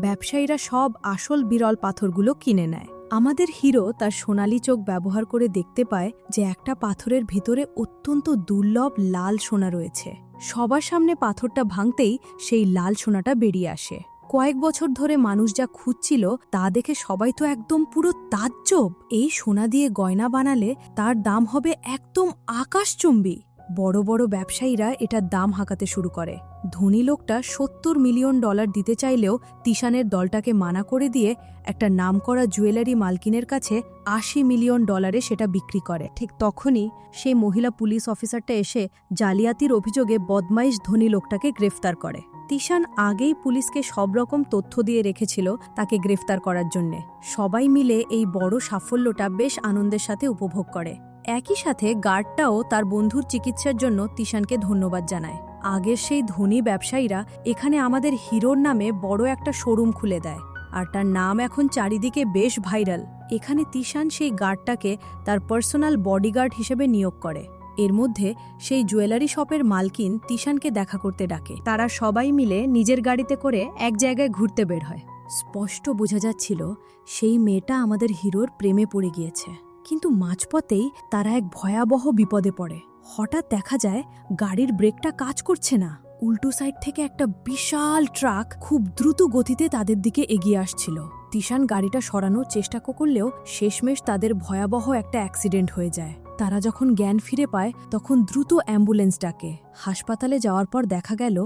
ব্যবসায়ীরা সব আসল বিরল পাথরগুলো কিনে নেয়। আমাদের হিরো তার সোনালি চোখ ব্যবহার করে দেখতে পায় যে একটা পাথরের ভিতরে অত্যন্ত দুর্লভ লাল সোনা রয়েছে। সবার সামনে পাথরটা ভাঙতেই সেই লাল সোনাটা বেরিয়ে আসে। কয়েক বছর ধরে মানুষ যা খুঁজছিল তা দেখে সবাই তো একদম পুরো তাজ্জব। এই সোনা দিয়ে গয়না বানালে তার দাম হবে একদম আকাশচুম্বী। বড় বড় ব্যবসায়ীরা এটার দাম হাঁকাতে শুরু করে। ধনী লোকটা $70 মিলিয়ন দিতে চাইলেও তিশানের দলটাকে মানা করে দিয়ে একটা নামকরা জুয়েলারি মালকিনের কাছে $80 মিলিয়ন সেটা বিক্রি করে। ঠিক তখনই সেই মহিলা পুলিশ অফিসারটা এসে জালিয়াতির অভিযোগে বদমাইশ ধনী লোকটাকে গ্রেফতার করে। তিশান আগেই পুলিশকে সব রকম তথ্য দিয়ে রেখেছিল তাকে গ্রেফতার করার জন্যে। সবাই মিলে এই বড় সাফল্যটা বেশ আনন্দের সাথে উপভোগ করে। একই সাথে গার্ডটাও তার বন্ধুর চিকিৎসার জন্য তিশানকে ধন্যবাদ জানায়। আগের সেই ধনী ব্যবসায়ীরা এখানে আমাদের হিরোর নামে বড় একটা শোরুম খুলে দেয়, আর তার নাম এখন চারিদিকে বেশ ভাইরাল। এখানে তিশান সেই গার্ডটাকে তার পার্সোনাল বডিগার্ড হিসেবে নিয়োগ করে। এর মধ্যে সেই জুয়েলারি শপের মালকিন তিশানকে দেখা করতে ডাকে। তারা সবাই মিলে নিজের গাড়িতে করে এক জায়গায় ঘুরতে বের হয়। স্পষ্ট বোঝা যাচ্ছিল সেই মেয়েটা আমাদের হিরোর প্রেমে পড়ে গিয়েছে। কিন্তু মাঝপথেই তারা এক ভয়াবহ বিপদে পড়ে। হঠাৎ দেখা যায় গাড়ির ব্রেকটা কাজ করছে না। উল্টো সাইড থেকে একটা বিশাল ট্রাক খুব দ্রুত গতিতে তাদের দিকে এগিয়ে আসছিল। তিশান গাড়িটা সরানোর চেষ্টা করলেও শেষমেশ তাদের ভয়াবহ একটা অ্যাক্সিডেন্ট হয়ে যায়। তারা যখন জ্ঞান ফিরে পায় তখন দ্রুত অ্যাম্বুলেন্স ডাকে। হাসপাতালে যাওয়ার পর দেখা গেল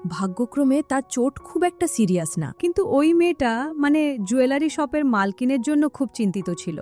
ভাগ্যক্রমে তার চোট খুব একটা সিরিয়াস না। কিন্তু ওই মেয়েটা জুয়েলারি শপের মালকিনের জন্য খুব চিন্তিত ছিল।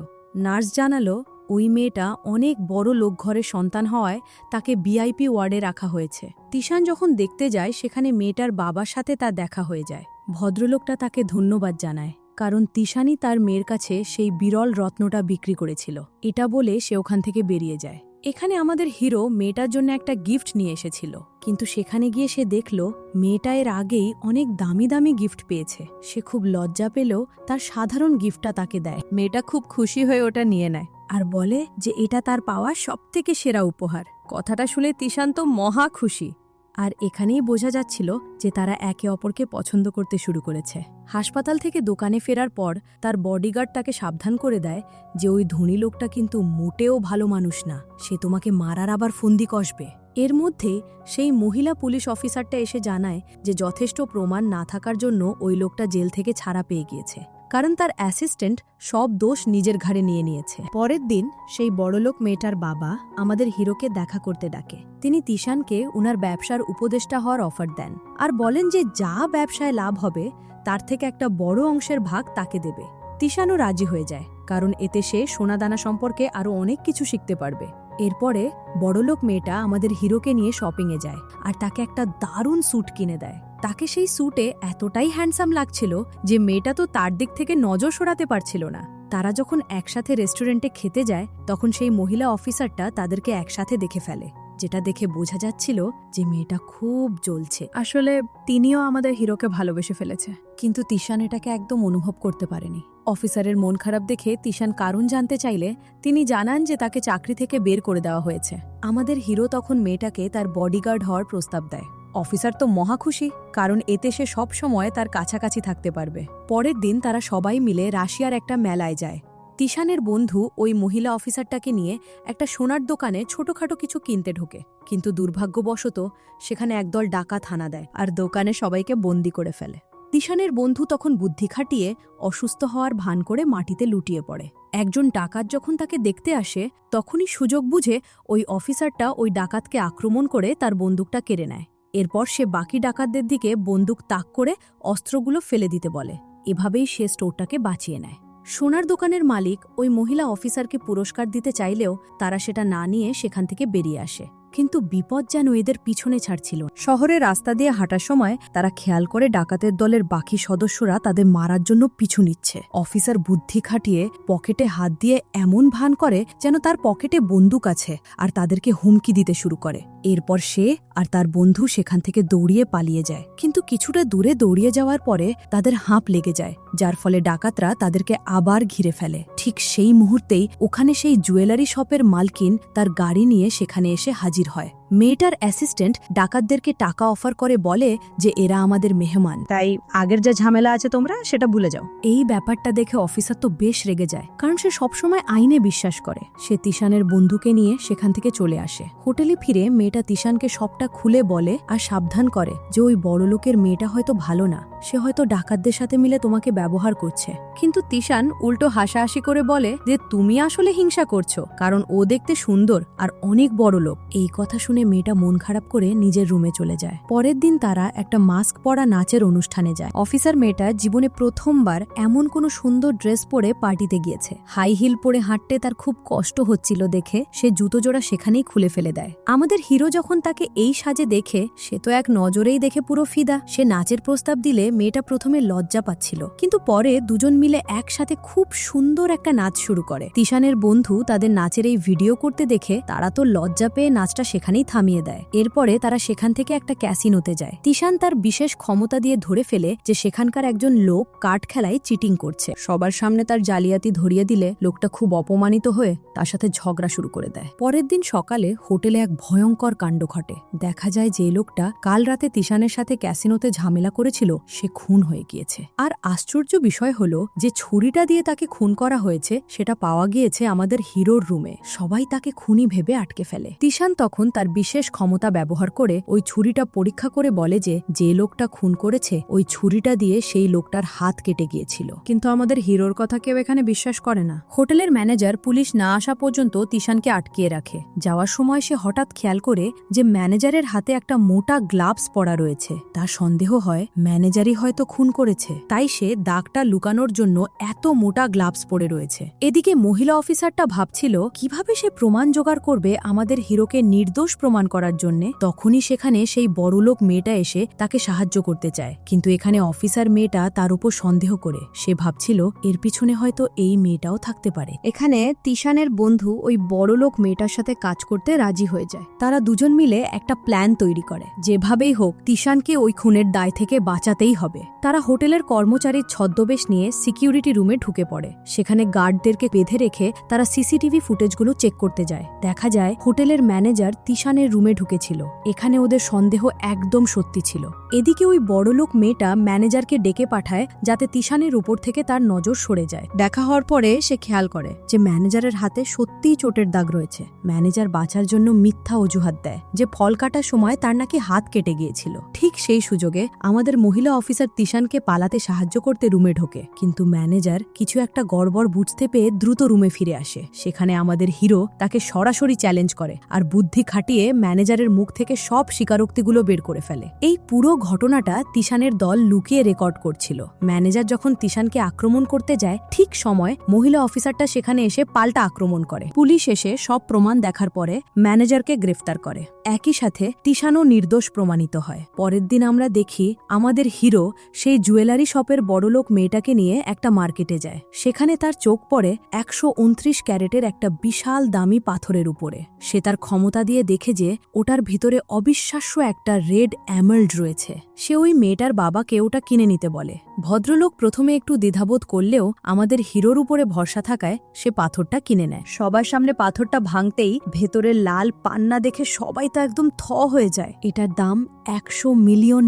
নার্স জানালো ওই মেয়েটা অনেক বড় লোক ঘরের সন্তান হওয়ায় তাকে ভিআইপি ওয়ার্ডে রাখা হয়েছে। তিশান যখন দেখতে যায় সেখানে মেয়েটার বাবার সাথে তার দেখা হয়ে যায়। ভদ্রলোকটা তাকে ধন্যবাদ জানায়, কারণ তিশানই তার মেয়ের কাছে সেই বিরল রত্নটা বিক্রি করেছিল। এটা বলে সে ওখান থেকে বেরিয়ে যায়। এখানে আমাদের হিরো মেয়েটার জন্য একটা গিফট নিয়ে এসেছিল, কিন্তু সেখানে গিয়ে সে দেখল মেয়েটা এর আগেই অনেক দামি দামি গিফট পেয়েছে। সে খুব লজ্জা পেলেও তার সাধারণ গিফটটা তাকে দেয়। মেয়েটা খুব খুশি হয়ে ওটা নিয়ে নেয় আর বলে যে এটা তার পাওয়া সবথেকে সেরা উপহার। কথাটা শুনে তিশান তো মহা খুশি। আর এখানেই বোঝা যাচ্ছিল যে তারা একে অপরকে পছন্দ করতে শুরু করেছে। হাসপাতাল থেকে দোকানে ফেরার পর তার বডিগার্ড তাকে সাবধান করে দেয় যে ওই ধনী লোকটা কিন্তু মোটেও ভালো মানুষ না, সে তোমাকে মারার আবার ফন্দি কষবে। এর মধ্যে সেই মহিলা পুলিশ অফিসারটা এসে জানায় যে যথেষ্ট প্রমাণ না থাকার জন্য ওই লোকটা জেল থেকে ছাড়া পেয়ে গিয়েছে, কারণ তার অ্যাসিস্ট্যান্ট সব দোষ নিজের ঘাড়ে নিয়ে নিয়েছে। পরের দিন সেই বড়লোক মেয়েটার বাবা আমাদের হিরোকে দেখা করতে ডাকে। তিনি তিশানকে উনার ব্যবসার উপদেষ্টা হওয়ার অফার দেন আর বলেন যে যা ব্যবসায় লাভ হবে তার থেকে একটা বড় অংশের ভাগ তাকে দেবে। তিশানও রাজি হয়ে যায়, কারণ এতে সে সোনাদানা সম্পর্কে আরও অনেক কিছু শিখতে পারবে। এরপরে বড়লোক মেয়েটা আমাদের হিরোকে নিয়ে শপিংয়ে যায় আর তাকে একটা দারুণ স্যুট কিনে দেয়। তাকে সেই স্যুটে এতটাই হ্যান্ডসাম লাগছিল যে মেয়েটা তো তার দিক থেকে নজর সরাতে পারছিল না। তারা যখন একসাথে রেস্টুরেন্টে খেতে যায় তখন সেই মহিলা অফিসারটা তাদেরকে একসাথে দেখে ফেলে, যেটা দেখে বোঝা যাচ্ছিল যে মেয়েটা খুব জ্বলছে। আসলে তিনিও আমাদের হিরোকে ভালোবেসে ফেলেছে, কিন্তু তিশান এটাকে একদম অনুভব করতে পারেনি। অফিসারের মন খারাপ দেখে তিশান কারণ জানতে চাইলে তিনি জানান যে তাকে চাকরি থেকে বের করে দেওয়া হয়েছে। আমাদের হিরো তখন মেয়েটাকে তার বডিগার্ড হওয়ার প্রস্তাব দেয়। অফিসার তো মহা খুশি, কারণ এতে সে সব সময় তার কাছাকাছি থাকতে পারবে। পরের দিন তারা সবাই মিলে রাশিয়ার একটা মেলায় যায়। তিশানের বন্ধু ওই মহিলা অফিসারটাকে নিয়ে একটা সোনার দোকানে ছোটখাটো কিছু কিনতে ঢোকে, কিন্তু দুর্ভাগ্যবশত সেখানে একদল ডাকাত হানা দেয় আর দোকানে সবাইকে বন্দি করে ফেলে। তিশানের বন্ধু তখন বুদ্ধি খাটিয়ে অসুস্থ হওয়ার ভান করে মাটিতে লুটিয়ে পড়ে। একজন ডাকাত যখন তাকে দেখতে আসে তখনই সুযোগ বুঝে ওই অফিসারটা ওই ডাকাতকে আক্রমণ করে তার বন্দুকটা কেড়ে নেয়। এরপর সে বাকি ডাকাতদের দিকে বন্দুক তাক করে অস্ত্রগুলো ফেলে দিতে বলে। এভাবেই সে স্টোরটাকে বাঁচিয়ে নেয়। সোনার দোকানের মালিক ওই মহিলা অফিসারকে পুরস্কার দিতে চাইলেও তারা সেটা না নিয়ে সেখান থেকে বেরিয়ে আসে। কিন্তু বিপদ যেন এদের পিছনে ছাড়ছিল। শহরের রাস্তা দিয়ে হাঁটার সময় তারা খেয়াল করে ডাকাতের দলের বাকি সদস্যরা তাদের মারার জন্য পিছু নিচ্ছে। অফিসার বুদ্ধি খাটিয়ে পকেটে হাত দিয়ে এমন ভান করে যেন তার পকেটে বন্দুক আছে আর তাদেরকে হুমকি দিতে শুরু করে। এরপর সে আর তার বন্ধু সেখান থেকে দৌড়িয়ে পালিয়ে যায়, কিন্তু কিছুটা দূরে দৌড়িয়ে যাওয়ার পরে তাদের হাঁপ লেগে যায়, যার ফলে ডাকাতরা তাদেরকে আবার ঘিরে ফেলে। ঠিক সেই মুহূর্তেই ওখানে সেই জুয়েলারি শপের মালকিন তার গাড়ি নিয়ে সেখানে এসে হাজির হয়। মেয়েটার অ্যাসিস্ট্যান্ট ডাকাতদেরকে টাকা অফার করে বলে যে এরা আমাদের মেহমান, তাই আগের যা ঝামেলা আছে তোমরা সেটা ভুলে যাও। এই ব্যাপারটা দেখে অফিসার তো বেশ রেগে যায়, কারণ সে সবসময় আইনে বিশ্বাস করে। সে তিশানের বন্ধুকে নিয়ে সেখান থেকে চলে আসে। হোটেলে ফিরে মেয়েটা তিশানকে সবটা খুলে বলে আর সাবধান করে যে ওই বড়লোকের মেয়েটা হয়তো ভালো না, সে হয়তো ডাকাতদের সাথে মিলে তোমাকে ব্যবহার করছে। কিন্তু তিশান উল্টো হাসাহাসি করে বলে যে তুমি আসলে হিংসা করছো, কারণ ও দেখতে সুন্দর আর অনেক বড় লোক। এই কথা শুনে মেয়েটা মন খারাপ করে নিজের রুমে চলে যায়। পরের দিন তারা একটা মাস্ক পরা নাচের অনুষ্ঠানে যায়। অফিসার মেয়েটা জীবনে প্রথমবার এমন কোনো সুন্দর ড্রেস পরে পার্টিতে গিয়েছে। হাই হিল পরে হাঁটতে তার খুব কষ্ট হচ্ছিল দেখে সে জুতো জোড়া সেখানেই খুলে ফেলে দেয়। আমাদের হিরো যখন তাকে এই সাজে দেখে সে তো এক নজরেই দেখে পুরো ফিদা। সে নাচের প্রস্তাব দিলে মেয়েটা প্রথমে লজ্জা পাচ্ছিল, কিন্তু পরে দুজন মিলে একসাথে খুব সুন্দর একটা নাচ শুরু করে। তিশানের বন্ধু তাদের নাচের এই ভিডিও করতে দেখে তারা তো লজ্জা পেয়ে নাচটা সেখানেই সময় থামিয়ে দেয়। এরপরে তারা সেখান থেকে একটা ক্যাসিনোতে যায়। তিশান তার বিশেষ ক্ষমতা দিয়ে ধরে ফেলে যে সেখানকার একজন লোক কার্ড খেলায় চিটিং করছে। সবার সামনে তার জালিয়াতি ধরিয়ে দিলে লোকটা খুব অপমানিত হয়ে তার সাথে ঝগড়া শুরু করে দেয়। পরের দিন সকালে হোটেলে এক ভয়ঙ্কর কাণ্ড ঘটে। দেখা যায় যে লোকটা কাল রাতে তিশানের সাথে ক্যাসিনোতে ঝামেলা করেছিল সে খুন হয়ে গিয়েছে। আর আশ্চর্য বিষয় হলো যে ছুরিটা দিয়ে তাকে খুন করা হয়েছে সেটা পাওয়া গিয়েছে আমাদের হিরোর রুমে। সবাই তাকে খুনি ভেবে আটকে ফেলে। তিশান তখন তার বিশেষ ক্ষমতা ব্যবহার করে ওই ছুরিটা পরীক্ষা করে বলে যে লোকটা খুন করেছে ওই ছুরিটা দিয়ে সেই লোকটার হাত কেটে গিয়েছিল। কিন্তু আমাদের হিরোর কথা কেউ এখানে বিশ্বাস করে না। হোটেলের ম্যানেজার পুলিশ না আসা পর্যন্ত তিশানকে আটকিয়ে রাখে। যাওয়ার সময় সে হঠাৎ খেয়াল করে যে ম্যানেজারের হাতে একটা মোটা গ্লাভস পরা রয়েছে। তার সন্দেহ হয় ম্যানেজারই হয়তো খুন করেছে, তাই সে দাগটা লুকানোর জন্য এত মোটা গ্লাভস পরে রয়েছে। এদিকে মহিলা অফিসারটা ভাবছিল কিভাবে সে প্রমাণ জোগাড় করবে আমাদের হিরোকে নির্দোষ প্রমাণ করার জন্য। তখনই সেখানে সেই বড়লোক মেয়েটা এসে তাকে সাহায্য করতে চায়, কিন্তু এখানে অফিসার মেয়েটা তার উপর সন্দেহ করে। সে ভাবছিল এর পিছনে হয়তো এই মেয়েটাও থাকতে পারে। এখানে তিশানের বন্ধু ওই বড়লোক মেয়েটার সাথে কাজ করতে রাজি হয়ে যায়। তারা দুজন মিলে একটা প্ল্যান তৈরি করে, যেভাবেই হোক তিশানকে ওই খুনের দায় থেকে বাঁচাতেই হবে। তারা হোটেলের কর্মচারীর ছদ্মবেশ নিয়ে সিকিউরিটি রুমে ঢুকে পড়ে। সেখানে গার্ডদেরকে বেঁধে রেখে তারা সিসিটিভি ফুটেজগুলো চেক করতে যায়। দেখা যায় হোটেলের ম্যানেজার তিশানের রুমে ঢুকেছিল। এখানে ওদের সন্দেহ একদম সত্যি ছিল। এদিকে ওই বড়লোক মেয়েটা ম্যানেজারকে ডেকে পাঠায় যাতে তিশানের উপর থেকে তার নজর সরে যায়। দেখা হওয়ার পরে সে খেয়াল করে যে ম্যানেজারের হাতে সত্যিই চোটের দাগ রয়েছে। ম্যানেজার বাঁচার জন্য মিথ্যা অজুহাত দেয় যে ফল কাটার সময় তার নাকি হাত কেটে গিয়েছিল। ঠিক সেই সুযোগে আমাদের মহিলা অফিসার তিশানকে পালাতে সাহায্য করতে রুমে ঢোকে, কিন্তু ম্যানেজার কিছু একটা গড়বড় বুঝতে পেয়ে দ্রুত রুমে ফিরে আসে। সেখানে আমাদের হিরো তাকে সরাসরি চ্যালেঞ্জ করে আর বুদ্ধি খাটিয়ে ম্যানেজারের মুখ থেকে সব স্বীকারোক্তিগুলো বের করে ফেলে। এই পুরো ঘটনাটা তিশানের দল লুকিয়ে রেকর্ড করছিল। ম্যানেজার যখন তিশানকে আক্রমণ করতে যায় ঠিক সময় মহিলা অফিসারটা সেখানে এসে পাল্টা আক্রমণ করে। পুলিশ এসে সব প্রমাণ দেখার পরে ম্যানেজারকে গ্রেফতার করে। একই সাথে তিশানও নির্দোষ প্রমাণিত হয়। পরের দিন আমরা দেখি আমাদের হিরো সেই জুয়েলারি শপের বড়লোক মেয়েটাকে নিয়ে একটা মার্কেটে যায়। সেখানে তার চোখ পড়ে 129 ক্যারেটের একটা বিশাল দামি পাথরের উপরে। সে তার ক্ষমতা দিয়ে দেখে যে ওটার ভিতরে অবিশ্বাস্য একটা রেড এমার্ল্ড রয়েছে। সে ওই মেয়েটার বাবাকে ওটা কিনে নিতে বলে। ভদ্রলোক প্রথমে একটু দ্বিধাবোধ করলেও আমাদের হিরোর উপরে ভরসা থাকায় সে পাথরটা কিনে নেয়। সবার সামনে পাথরটা ভাঙতেই ভেতরের লাল পান্না দেখে সবাই তো একদম থ হয়ে যায়। এটার দাম $100 মিলিয়ন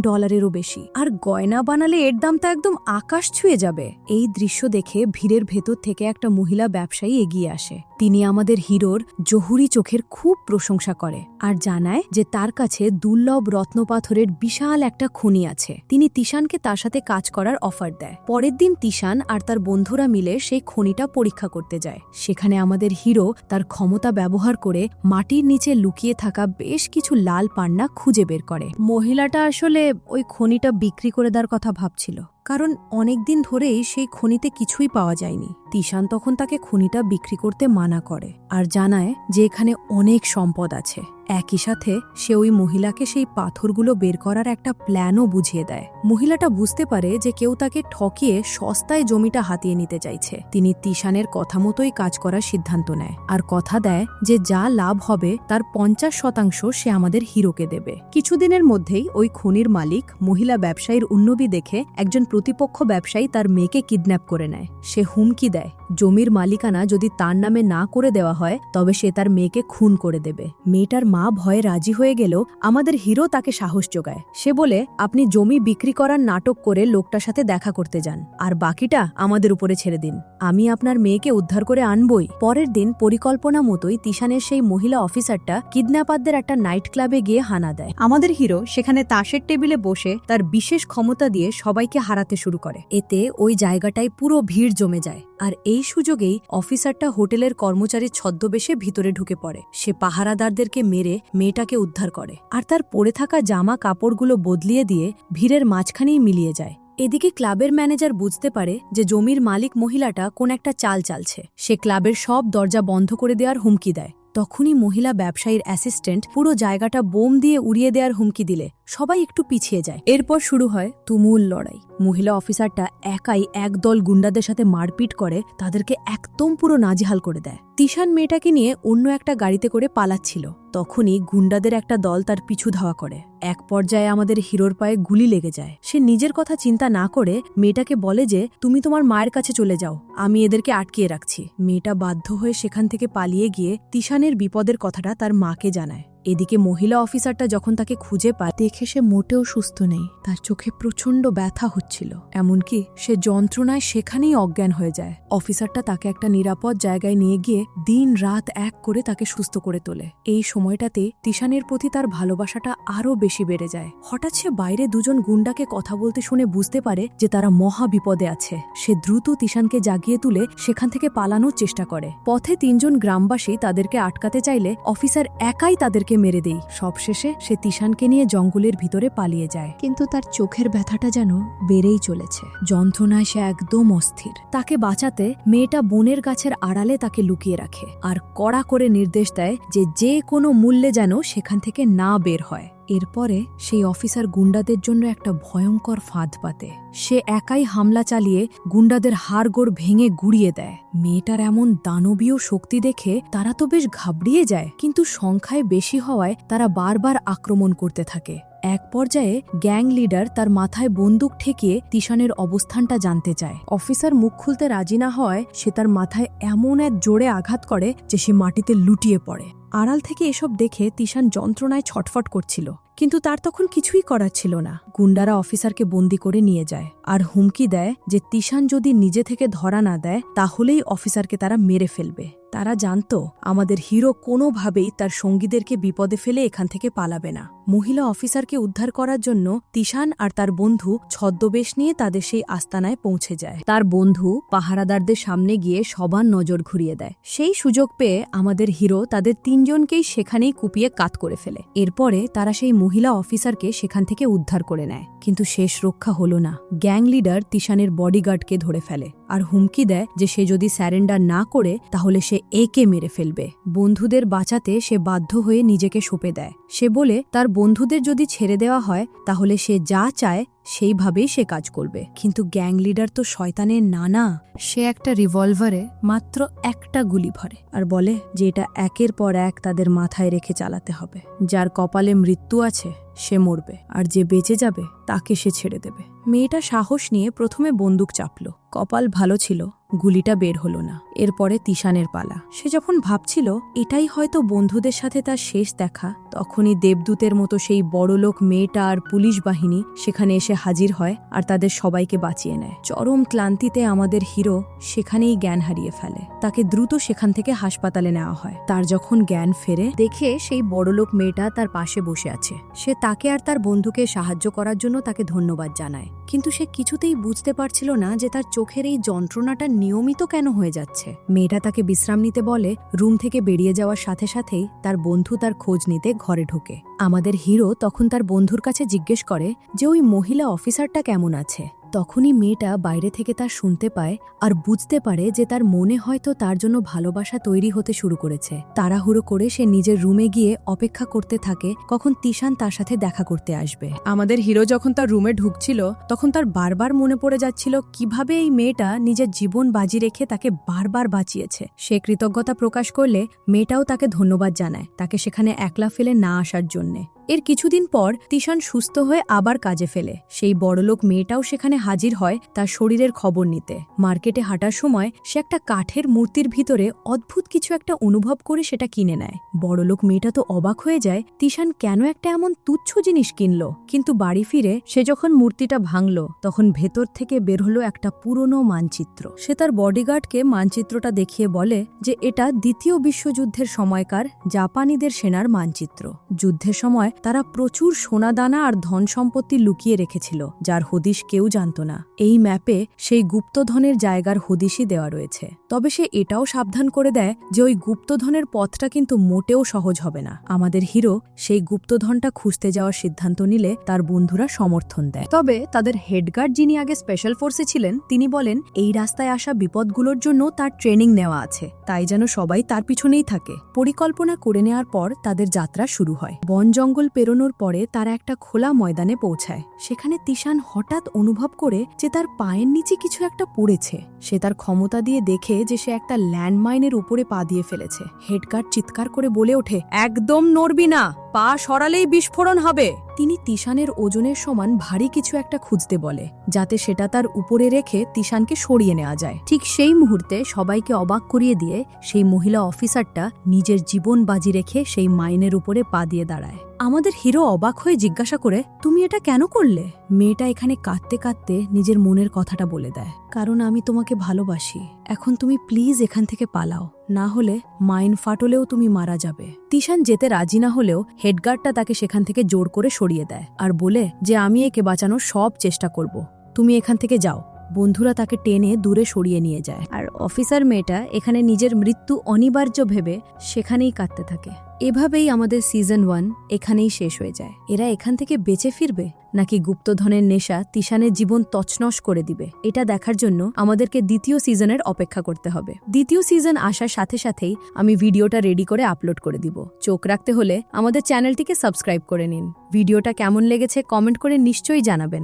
বেশি, আর গয়না বানালে এর দাম তো একদম আকাশ ছুঁয়ে যাবে। এই দৃশ্য দেখে ভিড়ের ভেতর থেকে একটা মহিলা ব্যবসায়ী এগিয়ে আসে। তিনি আমাদের হিরোর জহুরি চোখের খুব প্রশংসা করে আর জানায় যে তার কাছে দুর্লভ রত্নপাথরের বিশাল একটা খনি আছে। তিনি তিশানকে তার সাথে কাজ করার অফার দেয়। পরের দিন তিশান আর তার বন্ধুরা মিলে সেই খনিটা পরীক্ষা করতে যায়। সেখানে আমাদের হিরো তার ক্ষমতা ব্যবহার করে মাটির নিচে লুকিয়ে থাকা বেশ কিছু লাল পান্না খুঁজে বের করে। মহিলাটা আসলে ওই খনিটা বিক্রি করে দেওয়ার কথা ভাবছিল, কারণ অনেকদিন ধরেই সেই খনিতে কিছুই পাওয়া যায়নি। তিশান তখন তাকে খনিটা বিক্রি করতে মানা করে আর জানায় যে এখানে অনেক সম্পদ আছে। একই সাথে সে ওই মহিলাকে সেই পাথরগুলো বের করার একটা প্ল্যানও বুঝিয়ে দেয়। মহিলাটা বুঝতে পারে যে কেউ তাকে ঠকিয়ে সস্তায় জমিটা হাতিয়ে নিতে চাইছে। তিনি তিশানের কথা মতোই কাজ করার সিদ্ধান্ত নেয় আর কথা দেয় যে যা লাভ হবে তার 50% সে আমাদের হিরোকে দেবে। কিছুদিনের মধ্যেই ওই খনির মালিক মহিলা ব্যবসায়ীর উন্নতি দেখে একজন প্রতিপক্ষ ব্যবসায়ী তার মেয়েকে কিডন্যাপ করে নেয়। সে হুমকি দেয় জমির মালিকানা যদি তার নামে না করে দেওয়া হয় তবে সে তার মেয়েকে খুন করে দেবে। মেয়েটার মা ভয়ে রাজি হয়ে গেলেও আমাদের হিরো তাকে সাহস যোগায়। সে বলে আপনি জমি বিক্রি করার নাটক করে লোকটার সাথে দেখা করতে যান আর বাকিটা আমাদের উপরে ছেড়ে দিন, আমি আপনার মেয়েকে উদ্ধার করে আনবই। পরের দিন পরিকল্পনা মতোই তিশানের সেই মহিলা অফিসারটা কিডন্যাপারদের একটা নাইট ক্লাবে গিয়ে হানা দেয়। আমাদের হিরো সেখানে তাসের টেবিলে বসে তার বিশেষ ক্ষমতা দিয়ে সবাইকে হারাতে শুরু করে। এতে ওই জায়গাটায় পুরো ভিড় জমে যায় আর এই সুযোগেই অফিসারটা হোটেলের কর্মচারীর ছদ্মবেশে ভিতরে ঢুকে পড়ে। সে পাহারাদারদেরকে মেরে মেয়েটাকে উদ্ধার করে আর তার পরে থাকা জামা কাপড়গুলো বদলিয়ে দিয়ে ভিড়ের মাঝখানেই মিলিয়ে যায়। এদিকে ক্লাবের ম্যানেজার বুঝতে পারে যে জমির মালিক মহিলাটা কোন একটা চাল চালছে। সে ক্লাবের সব দরজা বন্ধ করে দেওয়ার হুমকি দেয়। তখনই মহিলা ব্যবসায়ীর অ্যাসিস্ট্যান্ট পুরো জায়গাটা বোম দিয়ে উড়িয়ে দেওয়ার হুমকি দিলে সবাই একটু পিছিয়ে যায়। এরপর শুরু হয় তুমুল লড়াই। মহিলা অফিসারটা একাই একদল গুন্ডাদের সাথে মারপিট করে তাদেরকে একদম পুরো নাজেহাল করে দেয়। তিশান মেয়েটাকে নিয়ে অন্য একটা গাড়িতে করে পালাচ্ছিল। তখনই গুন্ডাদের একটা দল তার পিছু ধাওয়া করে। এক পর্যায়ে আমাদের হিরোর পায়ে গুলি লেগে যায়। সে নিজের কথা চিন্তা না করে মেয়েটাকে বলে যে তুমি তোমার মায়ের কাছে চলে যাও, আমি এদেরকে আটকিয়ে রাখছি। মেয়েটা বাধ্য হয়ে সেখান থেকে পালিয়ে গিয়ে তিশানের বিপদের কথাটা তার মাকে জানায়। এদিকে মহিলা অফিসারটা যখন তাকে খুঁজে পায় দেখে সে মোটেও সুস্থ নেই। তার চোখে প্রচণ্ড ব্যথা হচ্ছিল, এমনকি সে যন্ত্রণায় সেখানেই অজ্ঞান হয়ে যায়। অফিসারটা তাকে একটা নিরাপদ জায়গায় নিয়ে গিয়ে দিন রাত এক করে তাকে সুস্থ করে তোলে। এই সময়টাতে তিশানের প্রতি তার ভালোবাসাটা আরও বেশি বেড়ে যায়। হঠাৎ সে বাইরে দুজন গুন্ডাকে কথা বলতে শুনে বুঝতে পারে যে তারা মহা বিপদে আছে। সে দ্রুত তিশানকে জাগিয়ে তুলে সেখান থেকে পালানোর চেষ্টা করে। পথে তিনজন গ্রামবাসী তাদেরকে আটকাতে চাইলে অফিসার একাই তাদেরকে মেরে দেয়। সবশেষে সে তিশানকে নিয়ে জঙ্গলের ভিতরে পালিয়ে যায়, কিন্তু তার চোখের ব্যথাটা যেন বেড়েই চলেছে। যন্ত্রণায় সে একদম অস্থির। তাকে বাঁচাতে মেয়েটা বনের গাছের আড়ালে তাকে লুকিয়ে রাখে আর কড়া করে নির্দেশ দেয় যে যে কোনো মূল্যে যেন সেখান থেকে না বের হয়। এরপরে সেই অফিসার গুন্ডাদের জন্য একটা ভয়ঙ্কর ফাঁদ পাতে। সে একাই হামলা চালিয়ে গুন্ডাদের হাড়গোড় ভেঙে গুড়িয়ে দেয়। মেয়েটার এমন দানবীয় শক্তি দেখে তারা তো বেশ ঘাবড়িয়ে যায়, কিন্তু সংখ্যায় বেশি হওয়ায় তারা বারবার আক্রমণ করতে থাকে। এক পর্যায়ে গ্যাং লিডার তার মাথায় বন্দুক ঠেকিয়ে তিশানের অবস্থানটা জানতে চায়। অফিসার মুখ খুলতে রাজি না হওয়ায় সে তার মাথায় এমন এক জোরে আঘাত করে যে সে মাটিতে লুটিয়ে পড়ে। আড়াল থেকে এসব দেখে তিশান যন্ত্রণায় ছটফট করছিল, কিন্তু তার তখন কিছুই করার ছিল না। গুন্ডারা অফিসারকে বন্দি করে নিয়ে যায় আর হুমকি দেয় যে তিশান যদি নিজে থেকে ধরা না দেয় তাহলেই অফিসারকে তারা মেরে ফেলবে। তারা জানত আমাদের হিরো কোনোভাবেই তার সঙ্গীদেরকে বিপদে ফেলে এখান থেকে পালাবে না। মহিলা অফিসারকে উদ্ধার করার জন্য তিশান আর তার বন্ধু ছদ্মবেশ নিয়ে তাদের সেই আস্তানায় পৌঁছে যায়। তার বন্ধু পাহারাদারদের সামনে গিয়ে সবার নজর ঘুরিয়ে দেয়। সেই সুযোগ পেয়ে আমাদের হিরো তাদের তিনজনকেই সেখানেই কুপিয়ে কাত করে ফেলে। এরপরে তারা সেই মহিলা অফিসারকে সেখান থেকে উদ্ধার করে নেয়, কিন্তু শেষ রক্ষা হলো না। গ্যাং লিডার তিশানের বডিগার্ডকে ধরে ফেলে আর হুমকি দেয় যে সে যদি স্যারেন্ডার না করে তাহলে সে একে মেরে ফেলবে। বন্ধুদের বাঁচাতে সে বাধ্য হয়ে নিজেকে সঁপে দেয়। সে বলে তার বন্ধুদের যদি ছেড়ে দেওয়া হয় তাহলে সে যা চায় সেইভাবেই সে কাজ করবে। কিন্তু গ্যাং লিডার তো শয়তানের নানা। সে একটা রিভলভারে মাত্র একটা গুলি ভরে আর বলে যে এটা একের পর এক তাদের মাথায় রেখে চালাতে হবে। যার কপালে মৃত্যু আছে সে মরবে, আর যে বেঁচে যাবে তাকে সে ছেড়ে দেবে। মেয়েটা সাহস নিয়ে প্রথমে বন্দুক চাপল। কপাল ভালো ছিল, গুলিটা বের হলো না। এরপরে তিশানের পালা। সে যখন ভাবছিল এটাই হয়তো বন্ধুদের সাথে তার শেষ দেখা, তখনই দেবদূতের মতো সেই বড়লোক মেয়েটা আর পুলিশ বাহিনী সেখানে এসে হাজির হয় আর তাদের সবাইকে বাঁচিয়ে নেয়। চরম ক্লান্তিতে আমাদের হিরো সেখানেই জ্ঞান হারিয়ে ফেলে। তাকে দ্রুত সেখান থেকে হাসপাতালে নেওয়া হয়। তার যখন জ্ঞান ফেরে দেখে সেই বড়লোক মেয়েটা তার পাশে বসে আছে। সে তাকে আর তার বন্ধুকে সাহায্য করার জন্য তাকে ধন্যবাদ জানায়, কিন্তু সে কিছুতেই বুঝতে পারছিল না যে তার চোখের এই যন্ত্রণাটা নিয়মিত কেন হয়ে যাচ্ছে। মেয়েটা তাকে বিশ্রাম নিতে বলে রুম থেকে বেরিয়ে যাওয়ার সাথে সাথেই তার বন্ধু তার খোঁজ নিতে ঘরে ঢোকে। আমাদের হিরো তখন তার বন্ধুর কাছে জিজ্ঞেস করে যে ওই মহিলা অফিসারটা কেমন আছে। তখনই মেয়েটা বাইরে থেকে তার শুনতে পায় আর বুঝতে পারে যে তার মনে হয়তো তার জন্য ভালোবাসা তৈরি হতে শুরু করেছে। তাড়াহুড়ো করে সে নিজের রুমে গিয়ে অপেক্ষা করতে থাকে কখন তিশান তার সাথে দেখা করতে আসবে। আমাদের হিরো যখন তার রুমে ঢুকছিল তখন তার বারবার মনে পড়ে যাচ্ছিল কিভাবে এই মেয়েটা নিজের জীবন বাজি রেখে তাকে বারবার বাঁচিয়েছে। সে কৃতজ্ঞতা প্রকাশ করলে মেয়েটাও তাকে ধন্যবাদ জানায় তাকে সেখানে একলা ফেলে না আসার জন্যে। এর কিছুদিন পর তিশান সুস্থ হয়ে আবার কাজে ফেলে। সেই বড়লোক মেয়েটাও সেখানে হাজির হয় তার শরীরের খবর নিতে। মার্কেটে হাঁটার সময় সে একটা কাঠের মূর্তির ভিতরে অদ্ভুত কিছু একটা অনুভব করে সেটা কিনে নেয়। বড়লোক মেয়েটা তো অবাক হয়ে যায় তিশান কেন একটা এমন তুচ্ছ জিনিস কিনলো। কিন্তু বাড়ি ফিরে সে যখন মূর্তিটা ভাঙল তখন ভেতর থেকে বের হলো একটা পুরনো মানচিত্র। সে তার বডিগার্ডকে মানচিত্রটা দেখিয়ে বলে যে এটা দ্বিতীয় বিশ্বযুদ্ধের সময়কার জাপানিদের সেনার মানচিত্র। যুদ্ধের সময় তারা প্রচুর সোনাদানা আর ধন সম্পত্তি লুকিয়ে রেখেছিল, যার হদিশ কেউ জানত না। এই ম্যাপে সেই গুপ্তধনের জায়গার হদিশই দেওয়া রয়েছে। তবে সে এটাও সাবধান করে দেয় যে ওই গুপ্তধনের পথটা কিন্তু মোটেও সহজ হবে না। আমাদের হিরো সেই গুপ্তধনটা খুঁজতে যাওয়ার সিদ্ধান্ত নিলে তার বন্ধুরা সমর্থন দেয়। তবে তাদের হেডগার্ড, যিনি আগে স্পেশাল ফোর্সে ছিলেন, তিনি বলেন এই রাস্তায় আসা বিপদগুলোর জন্য তার ট্রেনিং নেওয়া আছে, তাই যেন সবাই তার পিছনেই থাকে। পরিকল্পনা করে নেওয়ার পর তাদের যাত্রা শুরু হয়। বন জঙ্গল পেরোনোর পরে তারা একটা খোলা ময়দানে পৌঁছায়। সেখানে তিশান হঠাৎ অনুভব করে যে তার পায়ের নিচে কিছু একটা পড়েছে। সে তার ক্ষমতা দিয়ে দেখে যে সে একটা ল্যান্ডমাইনের উপরে পা দিয়ে ফেলেছে। হেডগার্ড চিৎকার করে বলে ওঠে, একদম নড়বি না, পা সরালেই বিস্ফোরণ হবে। তিনি তিশানের ওজনের সমান ভারী কিছু একটা খুঁজতে বলে, যাতে সেটা তার উপরে রেখে তিশানকে সরিয়ে নেওয়া যায়। ঠিক সেই মুহূর্তে সবাইকে অবাক করিয়ে দিয়ে সেই মহিলা অফিসারটা নিজের জীবন বাজি রেখে সেই মাইনের উপরে পা দিয়ে দাঁড়ায়। আমাদের হিরো অবাক হয়ে জিজ্ঞাসা করে, তুমি এটা কেন করলে? মেয়েটা এখানে কাঁদতে কাঁদতে নিজের মনের কথাটা বলে দেয়, কারণ আমি তোমাকে ভালোবাসি। এখন তুমি প্লিজ এখান থেকে পালাও, না হলে মাইন ফাটলেও তুমি মারা যাবে। তিশান যেতে রাজি না হলেও হেডগার্ডটা তাকে সেখান থেকে জোর করে সরিয়ে দেয় আর বলে যে আমি একে বাঁচানোর সব চেষ্টা করব, তুমি এখান থেকে যাও। বন্ধুরা তাকে টেনে দূরে সরিয়ে নিয়ে যায়, আর অফিসার মেয়েটা এখানে নিজের মৃত্যু অনিবার্য ভেবে সেখানেই কাঁদতে থাকে। এভাবেই আমাদের সিজন 1 এখানেই শেষ হয়ে যায়। এরা এখান থেকে বেঁচে ফিরবে নাকি গুপ্তধনের নেশা তিশানের জীবন তছনছ করে দিবে, এটা দেখার জন্য আমাদেরকে দ্বিতীয় সিজনের অপেক্ষা করতে হবে। দ্বিতীয় সিজন আসার সাথে সাথেই আমি ভিডিওটা রেডি করে আপলোড করে দিব। চোখ রাখতে হলে আমাদের চ্যানেলটিকে সাবস্ক্রাইব করে নিন। ভিডিওটা কেমন লেগেছে কমেন্ট করে নিশ্চয়ই জানাবেন।